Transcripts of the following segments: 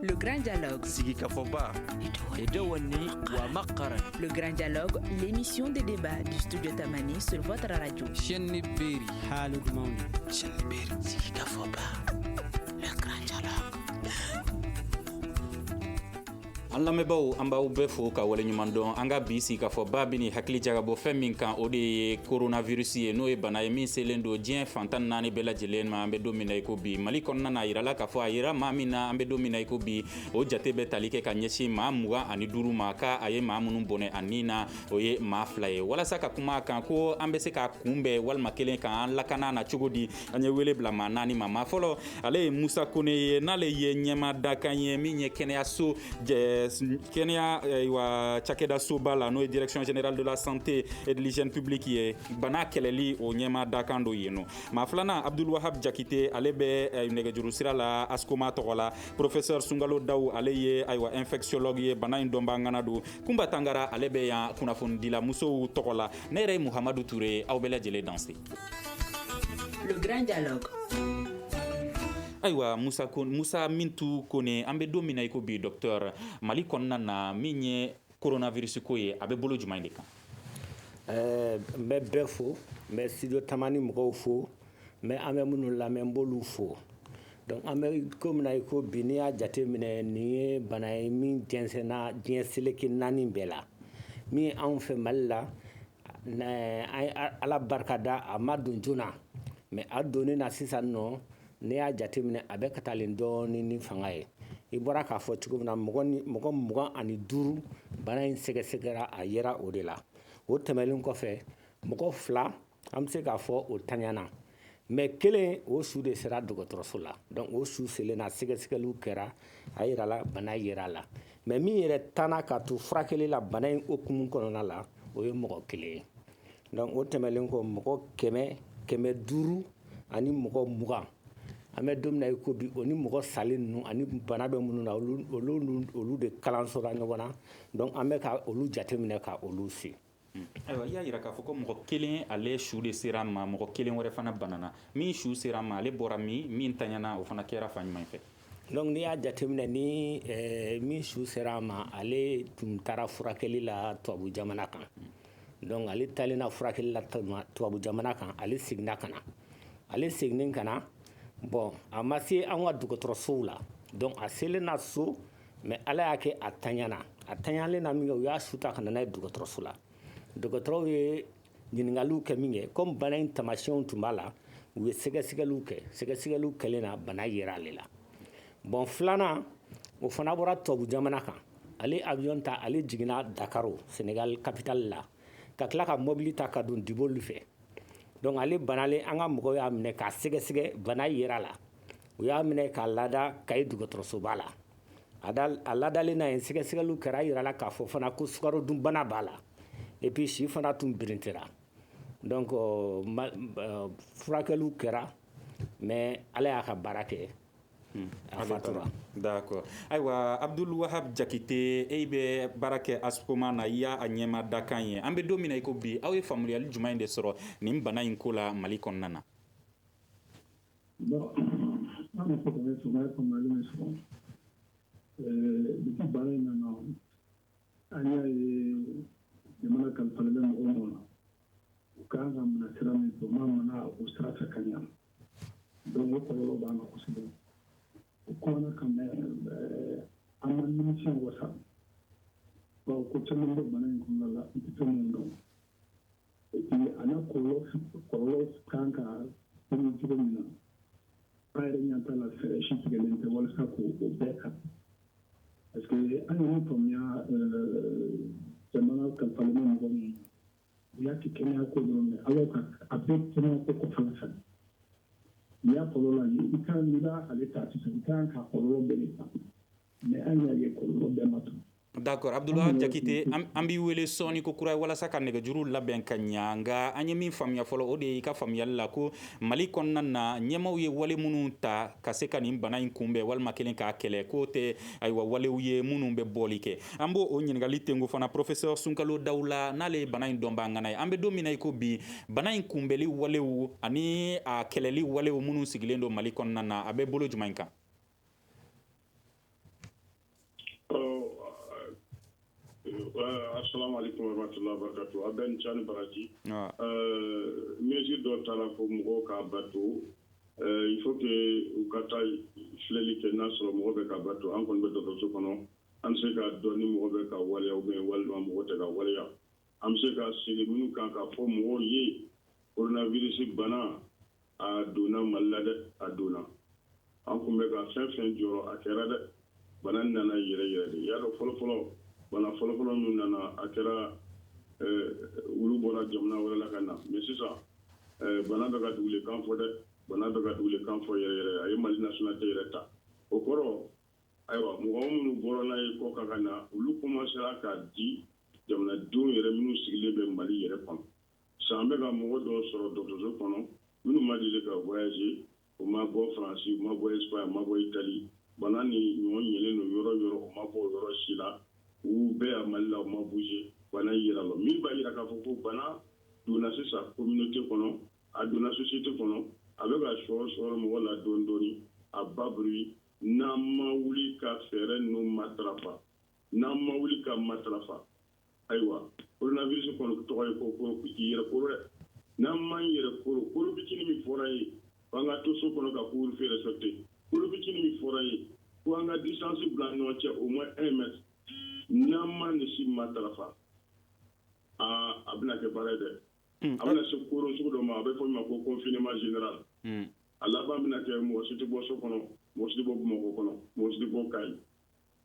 Le Grand Dialogue. Sigi Kafoba. Edouani Ouamakara. Le Grand Dialogue, l'émission des débats du studio Tamani sur votre radio. Chenni Beri. Halud Mauni. Chenni Beri. Sigi Kafoba. Le Grand Dialogue. An lamɛnbaaw an b'aw bɛɛ fo ka waleɲuman dɔn an ka bi sigi k'a fɔ ba bɛ nin hakili jagabɔ fɛn min kan o de ye coronavirus ye n'o ye bana ye min selen don diɲɛ fantan naani bɛɛ lajɛlen ma an bɛ don min na i ko bi mali kɔnɔna na a yirala k'a fɔ a yira maa min na an bɛ don min na i ko bi o jate bɛ tali kɛ ka ɲɛsin maa 25 ma ka a ye maa minnu bɔnɛ a nin na o ye maa 2 ye walasa ka kuma a kan ko an bɛ se k'a kunbɛn walima kelen kan an lakana na cogo di an ye wele bila maa 4 ma maa fɔlɔ ale ye Musa Kone ye n'ale ye ɲɛma dakan ye min ye kɛnɛyaso Kenya wa cakɛda soba la n'o ye direction générale de la santé et de l'hygiène publique ye bana kɛlɛli o ɲɛma dakan dɔ yen nɔ maa filanan Abdul Wahab Jakite ale bɛ nɛgɛjuru sira la Askoma tɔgɔ la professeur Sunkalo Dawu ale ye infectiologue ye bana in dɔnba ŋana don Kumba Tangara ale bɛ yan kunnafonidila musow tɔgɔ la ne yɛrɛ ye Muhamadu Ture aw bɛɛ lajɛlen danse. Le Grand Dialogue. Ayiwa Musa Mintu Kone an bɛ don min na i ko bi docteur Mali kɔnɔna na min ye coronavirus ko ye a bɛ bolo jumɛn de kan? N bɛ bɛɛ fo n bɛ studio Tamani mɔgɔw fo n bɛ an bɛ minnu lamɛn n b'olu fo donc an bɛ ko min na i ko bi n'i y'a jateminɛ nin ye bana ye min jɛnsɛnna diɲɛ seleke 4 bɛɛ la min anw fɛ Mali la an ye Ala barikada a ma don joona mais a donnen na sisan nɔ n'i y'a jateminɛ a bɛ ka taalen dɔɔni ni fanga ye i bɔra k'a fɔ cogo min na mɔgɔ 25 bana in sɛgɛsɛgɛra a yera o de la o tɛmɛlen kɔfɛ mɔgɔ 2 an bɛ se k'a fɔ o taɲana mais kelen o su de sera dɔgɔtɔrɔso la donc o su selen na sɛgɛsɛgɛliw kɛra a yirala bana yera la mais min yɛrɛ tanna ka to furakɛli la bana in hukumu kɔnɔna la o ye mɔgɔ 1 ye donc o tɛmɛlen kɔ mɔgɔ 500 ani mɔgɔ 20 an bɛ don min na i ko bi o ni mɔgɔ salen ninnu ani bana bɛ minnu na olu de kalansora ɲɔgɔn na donc an bɛ ka olu jateminɛ ka olu se. Ayiwa i y'a yira k'a fɔ ko mɔgɔ 1 ale su de sera ma mɔgɔ 1 wɛrɛ fana banana min su sera ma ale bɔra min taɲana o fana kɛra fan jumɛn fɛ? donc n'i y'a jateminɛ ni min su sera ma ale tun taara furakɛli la tubabu jamana kan donc ale taalen na furakɛli la tubabu jamana kan ale seginna ka na ale seginen ka na bon a ma se an ka dɔgɔtɔrɔsow la donc a selen na so mais ala y'a kɛ a taɲalen na min kɛ u y'a suta ka na n'a ye dɔgɔtɔrɔso la dɔgɔtɔrɔw ye ɲininkaliw kɛ min kɛ comme bana in taamasiyɛnw tun b'a la u ye sɛgɛsɛgɛliw kɛ sɛgɛsɛgɛliw kɛlen na bana yera ale la bon filanan o fana bɔra tubabu jamana kan ale avion ta ale jiginna Dakaro Sénégal capitale la ka tila ka mobili ta ka don Diboli fɛ donc ale banalen an ka mɔgɔw y'a minɛ k'a sɛgɛsɛgɛ bana yera la u y'a minɛ k'a lada Kayi dɔgɔtɔrɔsoba la a ladalen na yen sɛgɛsɛgɛliw kɛra a yirala k'a fɔ fana ko sukarodunbana b'a la et puis si fana tun birintera donc furakɛliw kɛra mais ala y'a ka baara kɛ a fatura. D'accord. Ayiwa Abdul Wahab Jakite e bɛ baara kɛ Askoma na i y'a ɲɛma dakan ye an bɛ don min na i ko bi aw ye faamuyali jumɛn de sɔrɔ nin bana in ko la Mali kɔnɔna na? Bon, an bɛ fɔ ka ne faamuyali min sɔrɔ depuis bana in nana an y'a ye jamana kalifalen bɛ mɔgɔw ma u ka kan ka minɛ sira min fɛ u ma mana o sira fɛ ka ɲa donc o kɔlɔlɔ b'an na kosɛbɛ. O kɔnɔna kan an ma nimisiwasa bawo ko caman bɛ bana in kɔnɔna la n tɛ fɛn minnu dɔn et puis a n'a kɔlɔlɔ kan ka tɛmɛ cogo min na an yɛrɛ ɲɛ t'a la fɛɛrɛ si tigɛlen tɛ walasa k'o bɛɛ kan parce que an ye min faamuya jamana kalifalen bɛ mɔgɔ min u y'a kɛ kɛnɛya ko dɔrɔn mais alors a bɛ kɛnɛya ko kɔfɛla fɛ n'i y'a kɔlɔlɔ ye i kan n'i b'ale ta sisan i kan ka kɔlɔlɔ bɛɛ de ta mais an y'a ye kɔlɔlɔ bɛɛ ma to. D'accord Abdoulaye Jakite an b'i wele sɔɔni ko kura walasa ka nɛgɛjuru labɛn ka ɲa nka an ye min faamuya fɔlɔ o de ye i ka faamuyali la ko Mali kɔnɔna na ɲɛmaw ye wale minnu ta ka se ka nin bana in kunbɛn walima kelen k'a kɛlɛ k'o tɛ ayiwa walew ye minnu bɛ bɔli kɛ an b'o ɲininkali tengo fana professeur Sunkalo Dawu la n'ale ye bana in dɔnba ŋana ye an bɛ don min na i ko bi bana in kunbɛli walew ani a kɛlɛli walew minnu sigilen don Mali kɔnɔna na a bɛ bolo jumɛn kan? Assalamu alaikum wa rahmatullahi wa barakatuh. Aben Chan Baraji. Mesure dɔ taara fɔ mɔgɔw k'a bato. Il faut que u ka taa filɛli kɛ n'a sɔrɔ mɔgɔ bɛ ka bato. An kɔni bɛ dɔgɔtɔrɔso kɔnɔ. An bɛ se k'a dɔn ni mɔgɔ bɛ ka waleya walima mɔgɔ tɛ ka waleya. An bɛ se k'a sigi minnu kan k'a fɔ mɔgɔw ye coronavirus bana a donna Mali la dɛ, a donna. An kun bɛ ka fɛn fɛn jɔrɔ a kɛra dɛ. Bana nana yɛrɛ de. Y'a dɔn fɔlɔ bana fɔlɔ min nana a kɛra olu bɔra jamana wɛrɛ la ka na. Mais sisan bana bɛ ka dugulekan fɔ dɛ. Bana bɛ ka dugulekan fɔ yɛrɛ. A ye Mali nationalité yɛrɛ ta. O kɔrɔ ayiwa mɔgɔ minnu bɔra n'a ye kɔ kan ka na olu commencera k'a di jamanadenw yɛrɛ minnu sigilen bɛ Mali yɛrɛ kɔnɔ. Sisan an bɛ ka mɔgɔ dɔw sɔrɔ dɔgɔtɔrɔso kɔnɔ minnu ma deli ka voyager, u ma bɔ Faransi, u ma bɔ Espagne, u ma bɔ Italie. Bana ni ɲɔgɔn yɛlɛlen don yɔrɔ yɔrɔ u ma bɔ o yɔrɔ si la. U bɛɛ ya Mali la u ma bouger. Bana yira la. Min b'a yira k'a fɔ ko bana donna sisan communauté kɔnɔ, a donna société kɔnɔ, a bɛ ka sɔrɔ mɔgɔ la dɔɔni dɔɔni, a bas bruit. N'an ma wuli ka fɛɛrɛ ninnu matarafa, n'an ma wuli ka matarafa, ayiwa coronavirus kɔni tɔgɔ ye ko k'i yɛrɛ koro dɛ. N'an m'an yɛrɛ koro bikini min fɔra ye an ka to so kɔnɔ ka couvre-feu respecter. Koro bikini min fɔra ye ko an ka distance bila ɲɔgɔn cɛ au moins 1 mètre. N'an ma nin si matarafa a bɛna kɛ baara ye dɛ. A bɛna se koro sugu dɔ ma a bɛ fɔ min ma ko confinement général. A laban bɛna kɛ mɔgɔ si tɛ bɔ so kɔnɔ, mɔgɔ si tɛ bɔ Bamakɔ kɔnɔ, mɔgɔ si tɛ bɔ Kayi.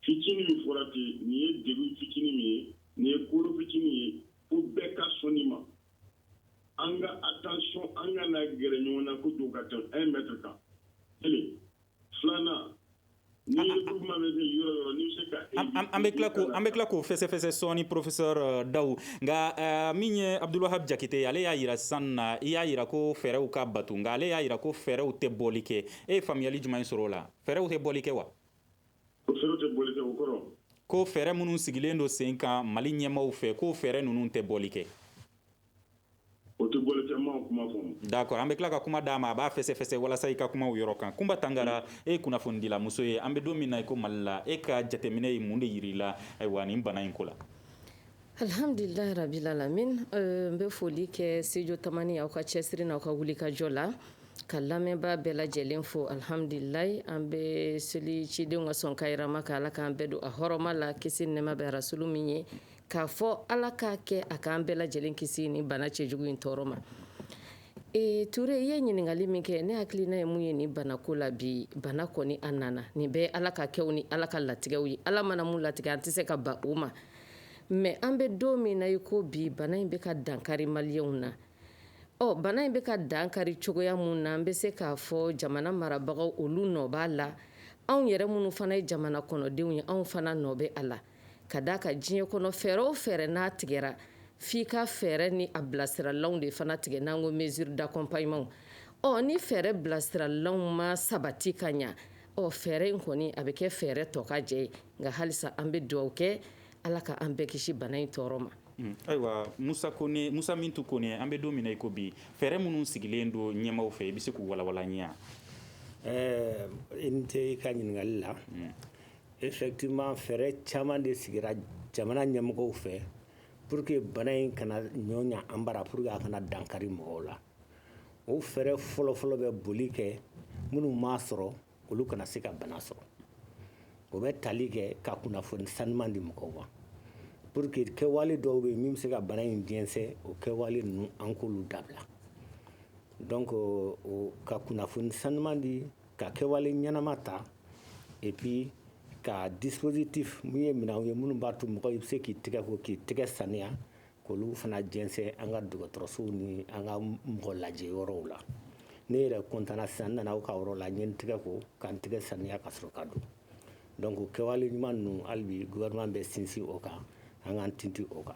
Fitini min fɔra ten nin ye degun fitini min ye, nin ye koro fitini ye fo bɛɛ ka sɔn nin ma. An ka attention an ka na gɛrɛ ɲɔgɔn na kojugu ka tɛmɛ 1 mètre kan. Kelen, filanan ni regroupement bɛ kɛ yɔrɔ yɔrɔ ni bɛ se ka an bɛ tila k'o fɛsɛfɛsɛ sɔɔni professeur Dawu nka min ye Abdulwahab Jakite ale y'a yira sisan na i y'a yira ko fɛɛrɛw ka bato nka ale y'a yira ko fɛɛrɛw tɛ bɔli kɛ e ye faamuyali jumɛn sɔrɔ o la fɛɛrɛw tɛ bɔli kɛ wa? Fɛɛrɛw tɛ bɔli kɛ o kɔrɔ ko fɛɛrɛ minnu sigilen don sen kan Mali ɲɛmaaw fɛ ko fɛɛrɛ ninnu tɛ bɔli kɛ. O tɛ bɔli kɛ ma kuma fɔ. D'accord an bɛ tila ka kuma d'a ma a b'a fɛsɛfɛsɛ walasa i ka kuma o yɔrɔ kan. Kunba Tangara e ye kunnafonidila muso ye an bɛ don min na i ko Mali la e ka jateminɛ ye mun de yir'i la ayiwa nin bana in ko la? Alhamdulilahi rabil alamin n bɛ foli kɛ studio Tamani aw ka cɛsiri n'aw ka wulikajɔ la ka lamɛnbaa bɛɛ lajɛlen fo alhamdulilayi an bɛ seli cidenw ka sɔn kayirama ka Ala k'an bɛɛ don a hɔrɔma la kisi nɛɛma bɛ rasulu min ye k'a fɔ Ala k'a kɛ a k'an bɛɛ lajɛlen kisi ni bana cɛjugu in tɔɔrɔ ma. Ture i ye ɲininkali min kɛ ne hakilina ye mun ye ni banako la bi bana kɔni a nana nin bɛɛ Ala ka kɛw ni Ala ka latigɛw ye Ala mana mun latigɛ an tɛ se ka ban o ma mais an bɛ don min na i ko bi bana in bɛ ka dankari maliyɛnw na bana in bɛ ka dankari cogoya mun na an bɛ se k'a fɔ jamana marabagaw olu nɔ b'a la anw yɛrɛ minnu fana ye jamana kɔnɔdenw ye anw fana nɔ bɛ a la ka d'a ka diɲɛ kɔnɔ fɛɛrɛ o fɛɛrɛ n'a tigɛra f'i ka fɛɛrɛ ni a bilasiralanw de fana tigɛ n'an ko mesure d'accompagnement ni fɛɛrɛ bilasiralanw ma sabati ka ɲa fɛɛrɛ in kɔni a bɛ kɛ fɛɛrɛ tɔ ka jɛ ye nka halisa an bɛ dugawu kɛ Ala ka an bɛɛ kisi bana in tɔɔrɔ ma. Ayiwa Musa Mintu Kone an bɛ don min na i ko bi fɛɛrɛ minnu sigilen don ɲɛmaaw fɛ i bɛ se k'u walawala n ye wa? I ni ce i ka ɲininkali la effectivement fɛɛrɛ caman de sigira jamana ɲɛmɔgɔw fɛ pour que bana in kana ɲɔ ɲa an bara pour que a kana dankari mɔgɔw la o fɛɛrɛ fɔlɔfɔlɔ bɛ boli kɛ minnu m'a sɔrɔ olu kana se ka bana sɔrɔ o bɛ tali kɛ ka kunnafoni sanuman di mɔgɔw ma pour que kɛwale dɔw bɛ yen min bɛ se ka bana in jɛnsɛ o kɛwale ninnu an k'olu dabila donc ka kunnafoni sanuman di ka kɛwale ɲɛnama ta et puis ka dispositif mun ye minɛnw ye minnu b'a to mɔgɔ i bɛ se k'i tɛgɛ ko k'i tɛgɛ saniya k'olu fana jɛnsɛ an ka dɔgɔtɔrɔsow ni an ka mɔgɔ lajɛ yɔrɔw la ne yɛrɛ kɔntana sisan n nana aw ka yɔrɔ la n ye n tɛgɛ ko ka n tɛgɛ saniya ka sɔrɔ ka don donc kɛwale ɲuman ninnu hali bi gouvernement bɛ sinsin o kan an k'an tinti o kan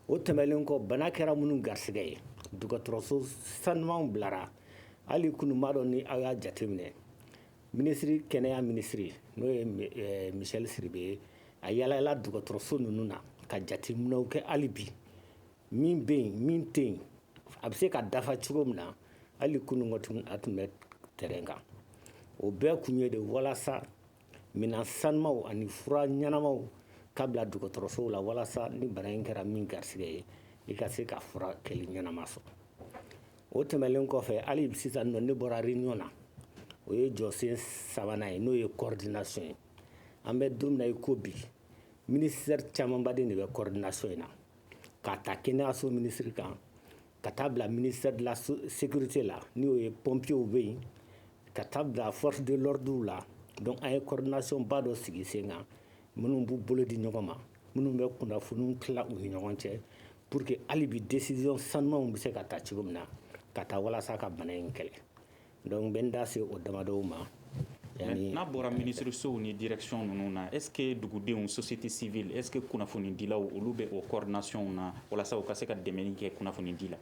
o tɛmɛlen kɔ bana kɛra minnu garisɛgɛ ye dɔgɔtɔrɔso sanumanw bilara hali kunun b'a dɔn ni aw y'a jateminɛ minisiri kɛnɛya minisiri n'o ye Michel Siribe ye a yalayala dɔgɔtɔrɔso ninnu na ka jateminɛw kɛ hali bi min bɛ yen min tɛ yen a bɛ se ka dafa cogo min na hali kunun a tun bɛ terrain kan o bɛɛ kun ye de walasa minɛn sanumaw ani fura ɲɛnamaw k'a bila dɔgɔtɔrɔsow la walasa ni bana in kɛra min garisigɛ ye i ka se ka fura kɛli ɲɛnama sɔrɔ o tɛmɛlen kɔfɛ hali sisan nɔ ne bɔra réunion na o ye jɔsen 3nan ye n'o ye coordination ye an bɛ don min na i ko bi ministère camanbaden de bɛ coordination in na k'a ta kɛnɛyaso ministre kan ka taa bila ministère de la sécurité la n'o ye pompiers bɛ yen ka taa bila force de l'ordre la donc an ye coordination ba dɔ sigi sen kan minnu b'u bolo di ɲɔgɔn ma minnu bɛ kunnafoniw tila u ni ɲɔgɔn cɛ pour que hali bi décision sanumanw bɛ se ka ta cogo min na ka taa walasa ka bana in kɛlɛ donc n bɛ n da se o damadɔw ma. n'a bɔra ministre sow ni direction ninnu na est ce que dugudenw société civile est ce que kunnafonidilaw olu bɛ o coordination na walasa u ka se ka dɛmɛni kɛ kunnafonidi la.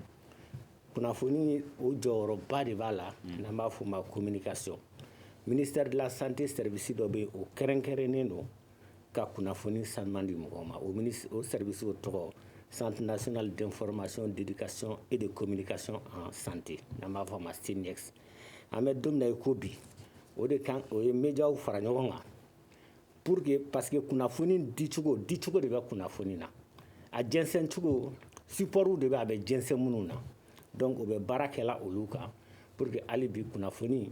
kunnafoni o jɔyɔrɔba de b'a la n'an b'a fɔ o ma communication ministère de la santé service dɔ bɛ yen o kɛrɛnkɛrɛnnen don ka kunnafoni sanuman di mɔgɔw ma o service o tɔgɔ Centre national d'information d'éducation et de communication en santé n'an b'a fɔ o ma CNIEX an bɛ don min na i ko bi o de kan o ye médiaw fara ɲɔgɔn kan pour que parce que kunnafoni dicogo de bɛ kunnafoni na a jɛnsɛncogo supportw de bɛ a bɛ jɛnsɛn minnu na donc o bɛ baara kɛla olu kan pour que hali bi kunnafoni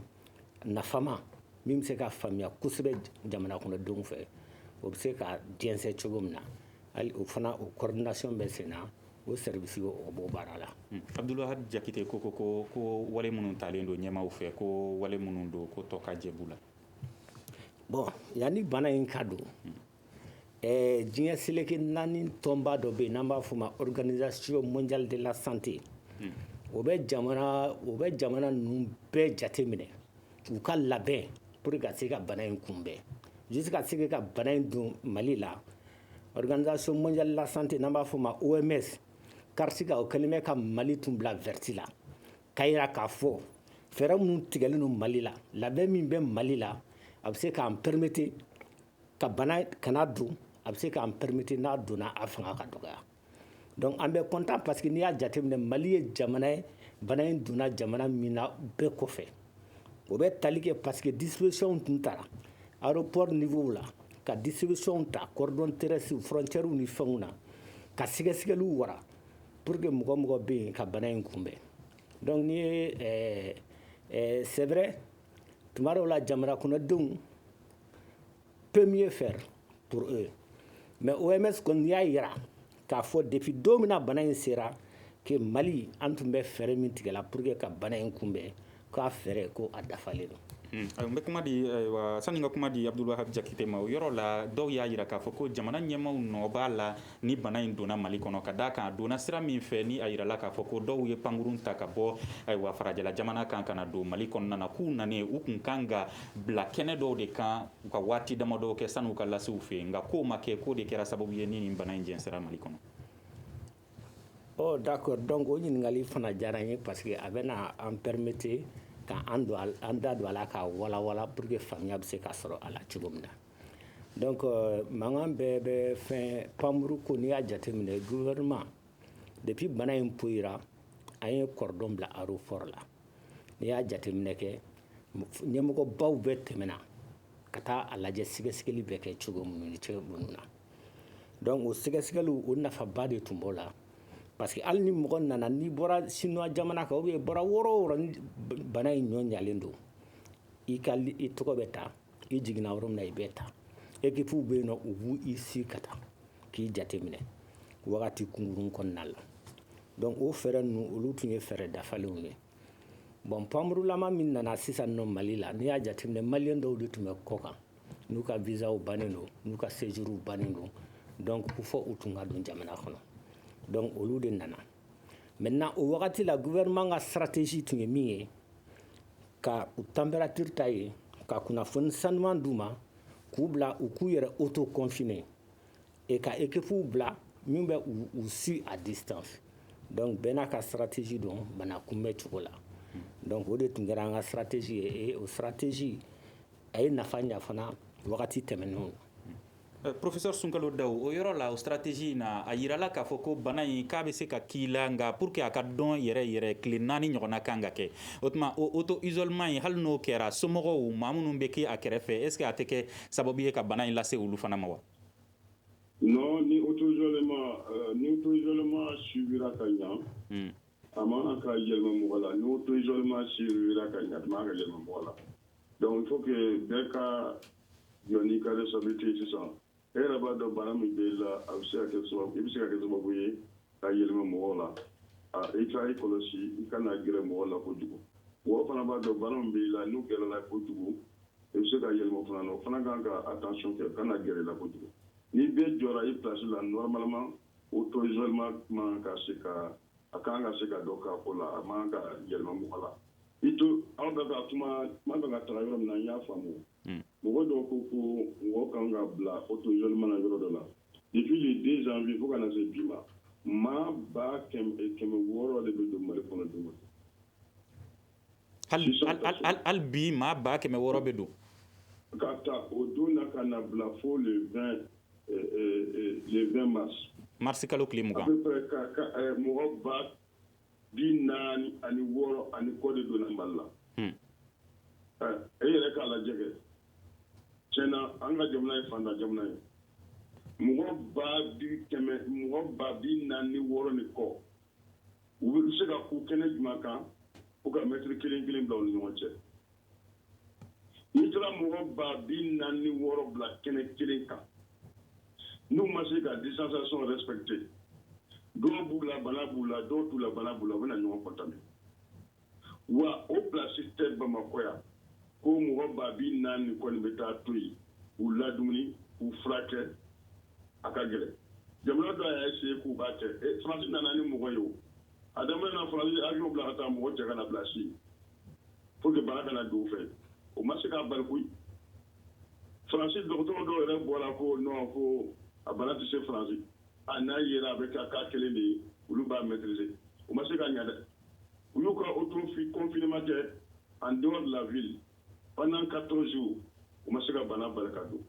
nafama min bɛ se ka faamuya kosɛbɛ jamana kɔnɔdenw fɛ o bɛ se ka jɛnsɛn cogo min na hali o fana o coordination bɛ sen na o service o b'o baara la. Abdulwahab Jakite ko wale minnu talen don ɲɛmaaw fɛ ko wale minnu don ko tɔ ka jɛ b'u la. bon yanni bana in ka don diɲɛ seleke 4 tɔnba dɔ bɛ yen n'an b'a fɔ o ma organisation mondiale de la santé o bɛ jamana ninnu bɛɛ jateminɛ u ka labɛn pour que ka se ka bana in kunbɛn juste ka se ka bana in don Mali la organisation mondiale de la santé n'an b'a fɔ o ma OMS karisiga o kɛlen bɛ ka Mali tun bila verti la k'a yira k'a fɔ fɛɛrɛ minnu tigɛlen don Mali la labɛn min bɛ Mali la a bɛ se k'an permettre ka bana kana don a bɛ se k'an permettre n'a donna a fanga ka dɔgɔya donc an bɛ content parce que n'i y'a jateminɛ Mali ye jamana ye bana in donna jamana min na bɛɛ kɔfɛ o bɛ tali kɛ parce que disposition tun tara aéroport niveau la ka distribution ta cordon terrestre frontière ni fɛnw na ka sɛgɛsɛgɛliw wara pour que mɔgɔ bɛ yen ka bana in kunbɛn donc ni ye c'est vrai tuma dɔw la jamana kɔnɔdenw peut mieux faire pour eux mais OMS kɔni y'a yira k'a fɔ depuis don min na bana in sera que Mali an tun bɛ fɛɛrɛ min tigɛla pour que ka bana in kunbɛn k'a fɛɛrɛ ko a dafalen don. n bɛ kuma di sani ka kuma di Abdulwahab Jakite ma o yɔrɔ la dɔw y'a yira k'a fɔ ko jamana ɲɛmaaw nɔ b'a la ni bana in donna Mali kɔnɔ ka d'a kan a donna sira min fɛ ni a yirala k'a fɔ ko dɔw ye pankurun ta ka bɔ farajɛla jamana kan ka na don Mali kɔnɔna na k'u nanen u kun kan ka bila kɛnɛ dɔw de kan u ka waati damadɔ kɛ sani u ka lase u fɛ yen nka k'o ma kɛ k'o de kɛra sababu ye ni nin bana in jɛnsɛra Mali kɔnɔ. Oh d'accord donc o ɲininkali fana diyara n ye parce que a bɛna an permettre ka an da don a la ka walawala pour que faamuya bɛ se ka sɔrɔ a la cogo min na donc mankan bɛɛ bɛ fɛn panmuru ko n'i y'a jateminɛ gouvernement depuis bana in poyira an ye cordon bila aéroport la n'i y'a jateminɛ kɛ ɲɛmɔgɔbaw bɛɛ tɛmɛna ka taa a lajɛ sɛgɛsɛgɛli bɛ kɛ cogo minnu na donc o sɛgɛsɛgɛliw o nafaba de tun b'o la parce que hali ni mɔgɔ nana n'i bɔra Sinoa jamana kan ou bien bɔra wɔɔrɔ o wɔɔrɔ ni bana in ɲɔ ɲalen don i tɔgɔ bɛ taa i jiginna yɔrɔ min na i bɛ taa équipe bɛ yen nɔ u b'u i si ka taa k'i jateminɛ wagati kunkurun kɔnɔna la donc o fɛɛrɛ ninnu olu tun ye fɛɛrɛ dafalenw ye bon panmurulama min nana sisan nɔ Mali la n'i y'a jateminɛ maliyɛn dɔw de tun bɛ kɔ kan n'u ka visaw bannen don n'u ka séjourw bannen don donc fɔ u tun ka don jamana kɔnɔ donc olu de nana maintenant o wagati la gouvernement ka stratégie tun ye min ye ka u température ta ye ka kunnafoni sanuman d'u ma k'u bila u k'u yɛrɛ auto confiner et ka équipew bila min bɛ u su à distance donc bɛɛ n'a ka stratégie don bana kunbɛn cogo la donc o de tun kɛra an ka stratégie ye et o stratégie a ye nafa ɲa fana wagati tɛmɛnenw na. Professeur Sunkalo Daw o yɔrɔ la o stratégie na a yirala k'a fɔ ko bana in k'a bɛ se ka k'i la nka pour que a ka dɔn yɛrɛ tile 4 ɲɔgɔnna kan ka kɛ o tuma o auto isolement in hali n'o kɛra somɔgɔw maa minnu bɛ kɛ a kɛrɛfɛ est ce que a tɛ kɛ sababu ye ka bana in lase olu fana ma wa. Non, ni auto-isolement suivira ka ɲa a man ka yɛlɛma mɔgɔ la ni auto-isolement suivira ka ɲa a man ka yɛlɛma mɔgɔ la donc il faut que bɛɛ ka jɔ n'i ka responsabilité sisan e yɛrɛ b'a dɔn bana min b'e la a bɛ se ka kɛ sababu ye ka yɛlɛma mɔgɔw la i ka i kɔlɔsi i kana gɛrɛ mɔgɔ la kojugu mɔgɔ fana b'a dɔn bana min b'i la n'u gɛrɛla kojugu i bɛ se ka yɛlɛma fana na o fana kan ka attention kɛ kana gɛrɛ la kojugu ni bɛɛ jɔra i place la normalement auto-isolement man ka se ka a kan ka se ka dɔ k'a ko la a man ka yɛlɛma mɔgɔ la i to aw bɛ ka kuma man ka taga yɔrɔ min na n y'a faamu mɔgɔ dɔw ko mɔgɔ kan ka bila auto-isolement na yɔrɔ dɔ la depuis le 2 janvier fo ka na se bi ma maa ba kɛmɛ 600 de bɛ don Mali kɔnɔ don o don. hali bi maa ba 600 bɛ don. ka taa o don na ka na bila fo le 20 mars. mars kalo tile 20. à peu près ka mɔgɔ ba 46 ani kɔ de donna Mali la. e yɛrɛ k'a lajɛ kɛ tiɲɛna an ka jamana ye fantan jamana ye. mɔgɔ ba 46 ni kɔ u bɛ se ka ku kɛnɛ jumɛn kan u ka mètre kelen bila u ni ɲɔgɔn cɛ n'i taara mɔgɔ ba 46 bila kɛnɛ kelen kan n'u ma se ka distanciation respecter dɔw b'u la bana b'u la dɔw t'u la bana b'u la u bɛna ɲɔgɔn contaminer wa o place tɛ Bamakɔ yan ko mɔgɔ ba 40 kɔni bɛ taa to yen k'u ladumuni k'u furakɛ a ka gɛlɛn jamana dɔ y'a essayé k'u b'a kɛ Faransi nana ni mɔgɔ ye o a daminɛ na Faransi avion bila ka taa mɔgɔ cɛ ka na bila Chine pour que bana kana don u fɛ o ma se k'a bali koyi Faransi dɔgɔtɔrɔ dɔw yɛrɛ bɔra ko non ko a bana tɛ se Faransi a n'a yera a bɛ kɛ cas kelen de ye olu b'a maîtriser o ma se ka ɲa dɛ u y'u ka auto-confinement kɛ en dehors de la ville pendant 14 jours u ma se ka bana bali ka don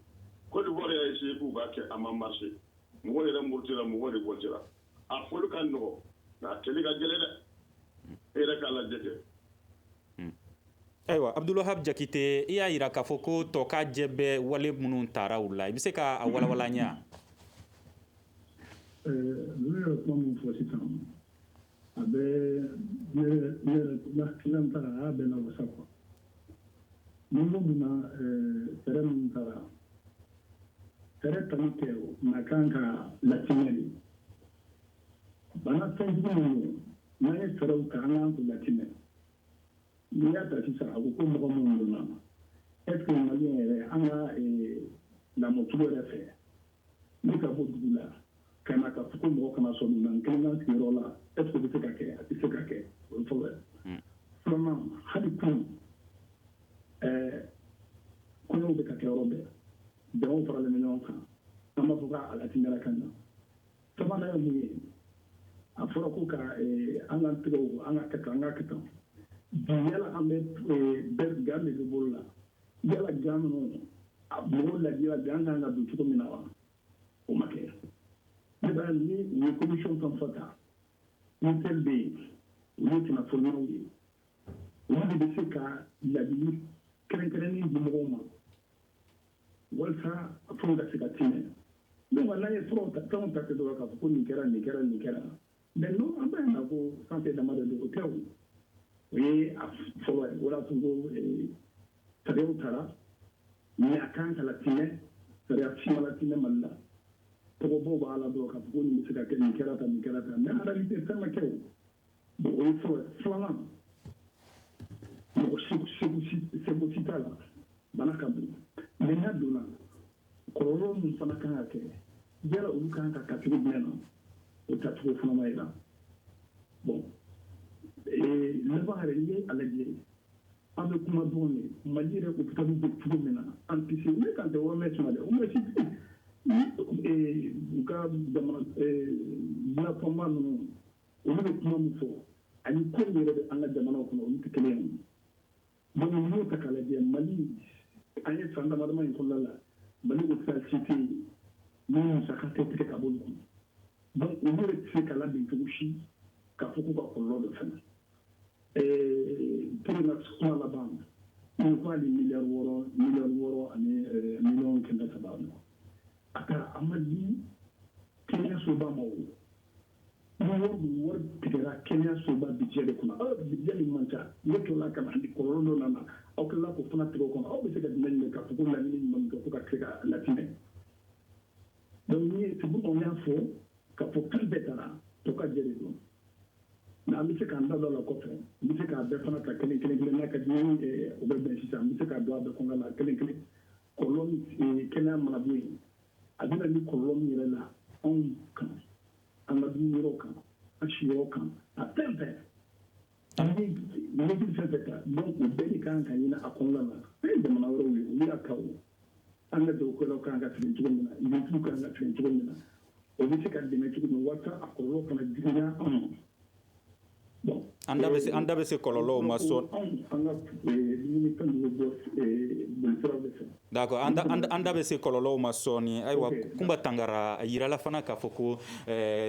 Côte d'Ivoire y'a essayé k'u b'a kɛ a ma marché mɔgɔ yɛrɛ murutira mɔgɔ de bɔtira a fɔli ka nɔgɔ nka a kɛli ka gɛlɛn dɛ e yɛrɛ k'a lajɛ kɛ. ayiwa Abdulwahab Jakite i y'a jira k'a fɔ ko tɔkajɛ bɛ wale minnu taara u la i bɛ se k'a walawala n ye wa. ne yɛrɛ kuma min fɔ sisan a bɛ ne yɛrɛ ta a y'a bɛɛ la wasa kuwa ni ko min na fɛɛrɛ min taara fɛɛrɛ tali kɛ na kan ka latinɛ de bana fɛnjugu minnu n'an ye fɛɛrɛw ta an k'an ko latinɛ n'i y'a ta sisan a ko ko mɔgɔ minnu donna est ce que maliyɛn yɛrɛ an ka lamɔcogo yɛrɛ fɛ ne ka bɔ dugu la ka na ka fɔ ko mɔgɔ kana sɔn nin na n kelen ka sigiyɔrɔ la est ce que o bɛ se ka kɛ a tɛ se ka kɛ o ye fɔlɔ ye filanan hali kun kɔɲɔw bɛ ka kɛ yɔrɔ bɛɛ bɛnw faralen bɛ ɲɔgɔn kan an b'a fɔ k'a latinɛra ka ɲa sabanan ye mun ye a fɔra ko ka an ka tigɛw an ka kɛ tan bi yala an bɛ gan de bɛ bolo la yala gan ninnu a mɔgɔw lajɛra gan kan ka don cogo min na wa o ma kɛ ne b'a ni u ye commission fɛn fɛn ta ministère bɛ yen u ye kunnafoniyaw ye olu de bɛ se ka ladili kɛrɛnkɛrɛnnen di mɔgɔw ma walasa fɛnw ka se ka tɛmɛ donc n'an ye fɛnw ta kɛ dɔrɔn k'a fɔ ko nin kɛra mais non an b'a yira ko santé dama de don o tɛ o ye a fɔlɔ ye o de y'a to ko sariyaw taara mais a kan ka latinɛ sariya si ma latinɛ Mali la tɔgɔbaw b'a la dɔrɔn k'a fɔ ko nin bɛ se ka kɛ nin kɛra tan mais en réalité fɛn ma kɛ o bon o ye fɔlɔ ye filanan mɔgɔ seko si t'a la bana ka bon mais n'a donna kɔlɔlɔ min fana kan ka kɛ yala olu kan ka kɛcogo jumɛn na o tacogo fana ma yira bon laban yɛrɛ n'i ye a lajɛ an bɛ kuma dɔrɔn de Mali yɛrɛ hôpital bɛ cogo min na an tɛ se ne kan tɛ OMS ma dɛ OMS u ka jamana diɲɛfɔnba ninnu olu bɛ kuma min fɔ ani ko min yɛrɛ bɛ an ka jamanaw kɔnɔ olu tɛ kelen ye donc n'i y'o ta k'a lajɛ Mali an ye san damadama in kɔnɔna la Mali hôpital si tɛ yen min musaka tɛ tigɛ ka bɔ olu kɔnɔ donc olu yɛrɛ tɛ se ka labɛn cogo si k'a fɔ k'u ka kɔlɔlɔ dɔ fɛnɛ pour na kuma laban n ko hali miliyɔn 6 ani miliyɔn 300 a ma di soba ma wo wari tigɛra kɛnɛyasoba budget de kɔnɔ aw budget min man ca ne tila ka na ni kɔlɔlɔ dɔ nana aw tilala k'o fana tigɛ o kɔnɔ aw bɛ se ka dɛmɛ ɲini k'a fɔ ko laɲini ɲuman kɛ fo ka se ka latinɛ donc ni c'est pour qu'on y'a fɔ k'a fɔ kan bɛɛ taara to ka jɛ de don mais an bɛ se k'an da don a la kɔfɛ n bɛ se k'a bɛɛ fana ta kelen kelen n'a ka di ye o bɛ bɛn sisan n bɛ se k'a don a bɛɛ kɔnɔna la kelen kelen kɔlɔlɔ min kɛnɛya mana bɔ yen a bɛ na ni kɔlɔlɔ min yɛrɛ la anw kan an ka dumuniyɔrɔ kan an siyɔrɔ kan a fɛn fɛn an bɛ ɲɛjiri fɛn fɛn ta donc o bɛɛ de kan ka ɲini a kɔnɔna na fɛn ye jamana wɛrɛw ye olu y'a ta o an ka dugukɔlaw kan ka tigɛ cogo min na yiritigiw kan ka tigɛ cogo min na o bɛ se ka dɛmɛ cogo min walasa a kɔlɔlɔ fana girinya anw ma bon an da bɛ se kɔlɔlɔw ma sɔn an ka dumuni fɛn dɔw bɔ bolifaraw de fɛ d'accord an da bɛ se kɔlɔlɔw ma sɔɔni ayiwa kunba tangara a yirala fana k'a fɔ ko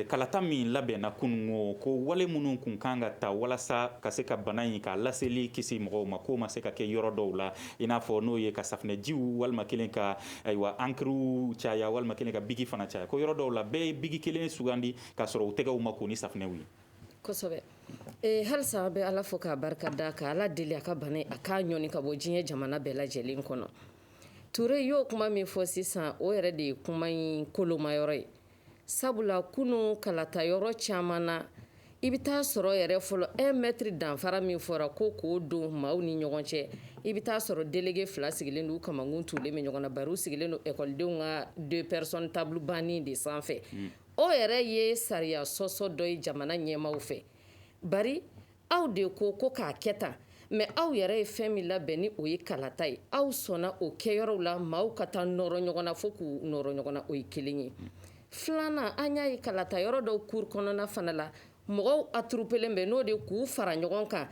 kalata min labɛnna kunungo ko wale minnu kun kan ka ta walasa ka se ka bana in ka laseli kisi mɔgɔw ma k'o ma se ka kɛ yɔrɔ dɔw la i n'a fɔ n'o ye ka safinɛjiw walima kelen ka ayiwa ankiriw caya walima kelen ka bigi fana caya ko yɔrɔ dɔw la bɛɛ ye bigi kelen sugandi k'a sɔrɔ u tɛgɛw ma ko ni safinɛw ye kosɛbɛ halisa an bɛ ala fo k'a barika da ka ala deli a ka bana a k'a ɲɔni ka bɔ diɲɛ jamana bɛɛ lajɛlen kɔnɔ ture y'o kuma min fɔ sisan o yɛrɛ de ye kuma in kolomayɔrɔ ye sabula kunu kalata yɔrɔ caman na i bɛ taa sɔrɔ yɛrɛ fɔlɔ 1 mètre danfara min fɔra ko k'o don maaw ni ɲɔgɔn cɛ i bɛ taa sɔrɔ délégué 2 sigilen don kamankun tulen bɛ ɲɔgɔn na bari u sigilen don ekɔlidenw ka 2 personnes table banni de sanfɛ o yɛrɛ ye sariya sɔsɔ dɔ ye jamana ɲɛmaaw fɛ bari aw de ko k'a kɛ tan mais aw yɛrɛ ye fɛn min labɛn ni o ye kalata ye aw sɔnna o kɛyɔrɔw la maaw ka taa nɔrɔ ɲɔgɔn na fo k'u nɔrɔ ɲɔgɔn na o ye kelen ye filanan an y'a ye kalata yɔrɔ dɔw cour kɔnɔna fana la mɔgɔw attroupelen bɛ n'o de k'u fara ɲɔgɔn kan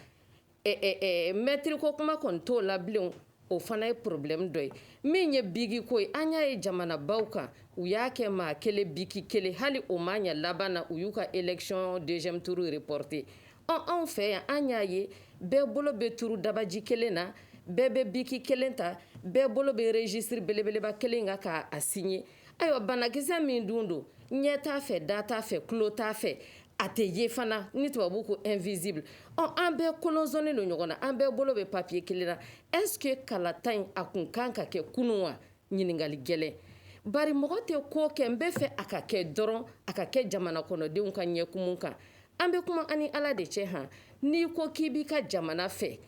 mɛtiri ko kuma kɔni t'o la bilen o fana ye problème dɔ ye min ye bigi ko ye an y'a ye jamanabaw kan u y'a kɛ maa kelen bigi kelen hali o ma ɲɛ laban na u y'u ka élection deuxième tour reporté anw fɛ yan an y'a ye bɛɛ bolo bɛ turu dabaji kelen na bɛɛ bɛ biki kelen ta bɛɛ bolo bɛ registre belebeleba kelen kan k'a signé ayiwa banakisɛ min dun don ɲɛ t'a fɛ da t'a fɛ tulo t'a fɛ a tɛ ye fana ni tubabu ko invisible an bɛɛ kolonzonnen don ɲɔgɔn na an bɛɛ bolo bɛ papier kelen na est ce que kalata in a kun kan ka kɛ kunun wa ɲininkali gɛlɛn bari mɔgɔ tɛ ko kɛ n bɛ fɛ a ka kɛ dɔrɔn a ka kɛ jamana kɔnɔdenw ka ɲɛkumun kan an bɛ kuma ani ala de cɛ han n'i ko k'i b'i ka jamana fɛ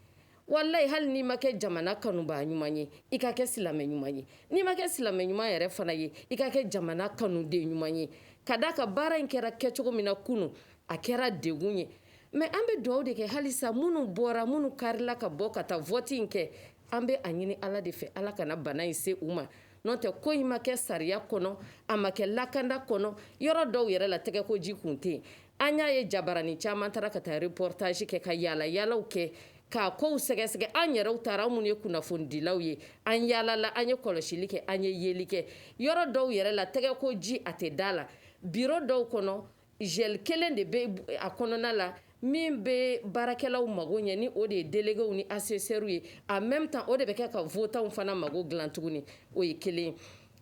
wallahi hali n'i ma kɛ jamana kanubaa ɲuman ye i ka kɛ silamɛ ɲuman ye n'i ma kɛ silamɛ ɲuman yɛrɛ fana ye i ka kɛ jamana kanuden ɲuman ye ka da ka baara in kɛra kɛcogo min na kunun a kɛra degun ye mais an bɛ dugawu de kɛ halisa minnu bɔra minnu karila ka bɔ ka taa vote in kɛ an bɛ a ɲini ala de fɛ ala kana bana in se u ma n'o tɛ ko in ma kɛ sariya kɔnɔ a ma kɛ lakanda kɔnɔ yɔrɔ dɔw yɛrɛ la tɛgɛ ko ji kun tɛ yen an y'a ye jabarani caman taara ka taa reportage kɛ ka yaala yaalaw kɛ k'a kow sɛgɛsɛgɛ an yɛrɛw taara an minnu ye kunnafonidilaw ye an yaalala an ye kɔlɔsili kɛ an ye yeli kɛ yɔrɔ dɔw yɛrɛ la tɛgɛ ko ji a tɛ da la biro dɔw kɔnɔ gel kelen de bɛ a kɔnɔna la min bɛ baarakɛlaw mago ɲɛ ni o de ye déléguéw ni assesseurs ye en même temps o de bɛ kɛ ka votanw fana mago dilan tuguni o ye kelen ye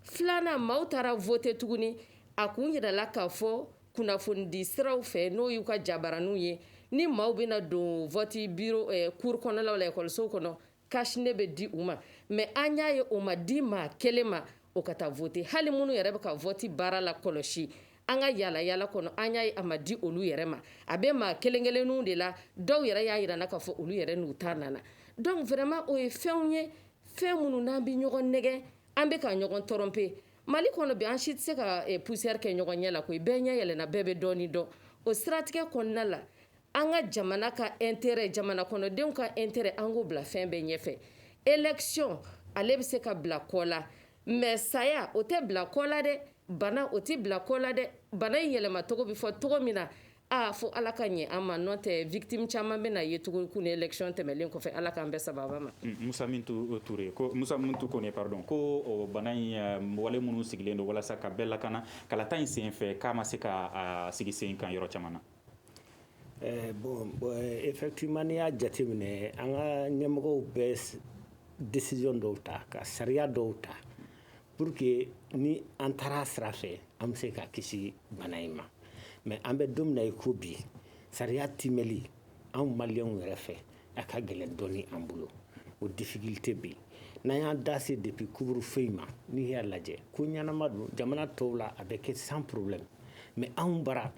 filanan maaw taara voter tuguni a kun yirala k'a fɔ kunnafonidi siraw fɛ n'o y'u ka jabaraniw ye ni maaw bɛna don vote bureau cour kɔnɔlaw la ekɔlisow kɔnɔ cache-nez bɛ di u ma mais an y'a ye o ma di maa kelen ma o ka taa voter hali minnu yɛrɛ bɛ ka vote baara la kɔlɔsi an ka yaala yaala kɔnɔ an y'a ye a ma di olu yɛrɛ ma a bɛ maa kelen kelenninw de la dɔw yɛrɛ y'a yirana k'a fɔ olu yɛrɛ n'u ta nana donc vraiment o ye fɛnw ye fɛn minnu n'an bɛ ɲɔgɔn nɛgɛ an bɛ ka ɲɔgɔn tromper mali kɔnɔ bi an si tɛ se ka poussière kɛ ɲɔgɔn ɲɛ la koyi bɛɛ ɲɛ yɛlɛnna bɛɛ bɛ dɔɔni dɔn o siratigɛ kɔnɔna la an ka jamana ka intérêt jamana kɔnɔdenw ka intérêt an k'o bila fɛn bɛɛ ɲɛfɛ élection ale bɛ se ka bila kɔ la mais saya o tɛ bila kɔ la dɛ bana o tɛ bila kɔ la dɛ bana in yɛlɛma togo bɛ fɔ togo min na fo ala ka ɲɛ an ma n'o tɛ victime caman bɛ na ye tuguni kun ni élection tɛmɛlen kɔfɛ ala k'an bɛɛ sababa ma. Musa Mintu Ture ko Musa Mintu Kone pardon ko o bana in wale minnu sigilen don walasa ka bɛɛ lakana kalata in sen fɛ k'a ma se ka sigi sen kan yɔrɔ caman na. Bon effectivement n'i y'a jateminɛ an ka ɲɛmɔgɔw bɛ décision dɔw ta ka sariya dɔw ta pour que ni an taara sira fɛ an bɛ se ka kisi bana in ma mais an bɛ don min na i ko bi sariya timɛli anw maliyɛnw yɛrɛ fɛ a ka gɛlɛn dɔɔni an bolo o difficulté bɛ yen n'an y'an da se depuis couvre-feu in ma n'i y'a lajɛ ko ɲanama don jamana tɔw la a bɛ kɛ sans problème mais anw bara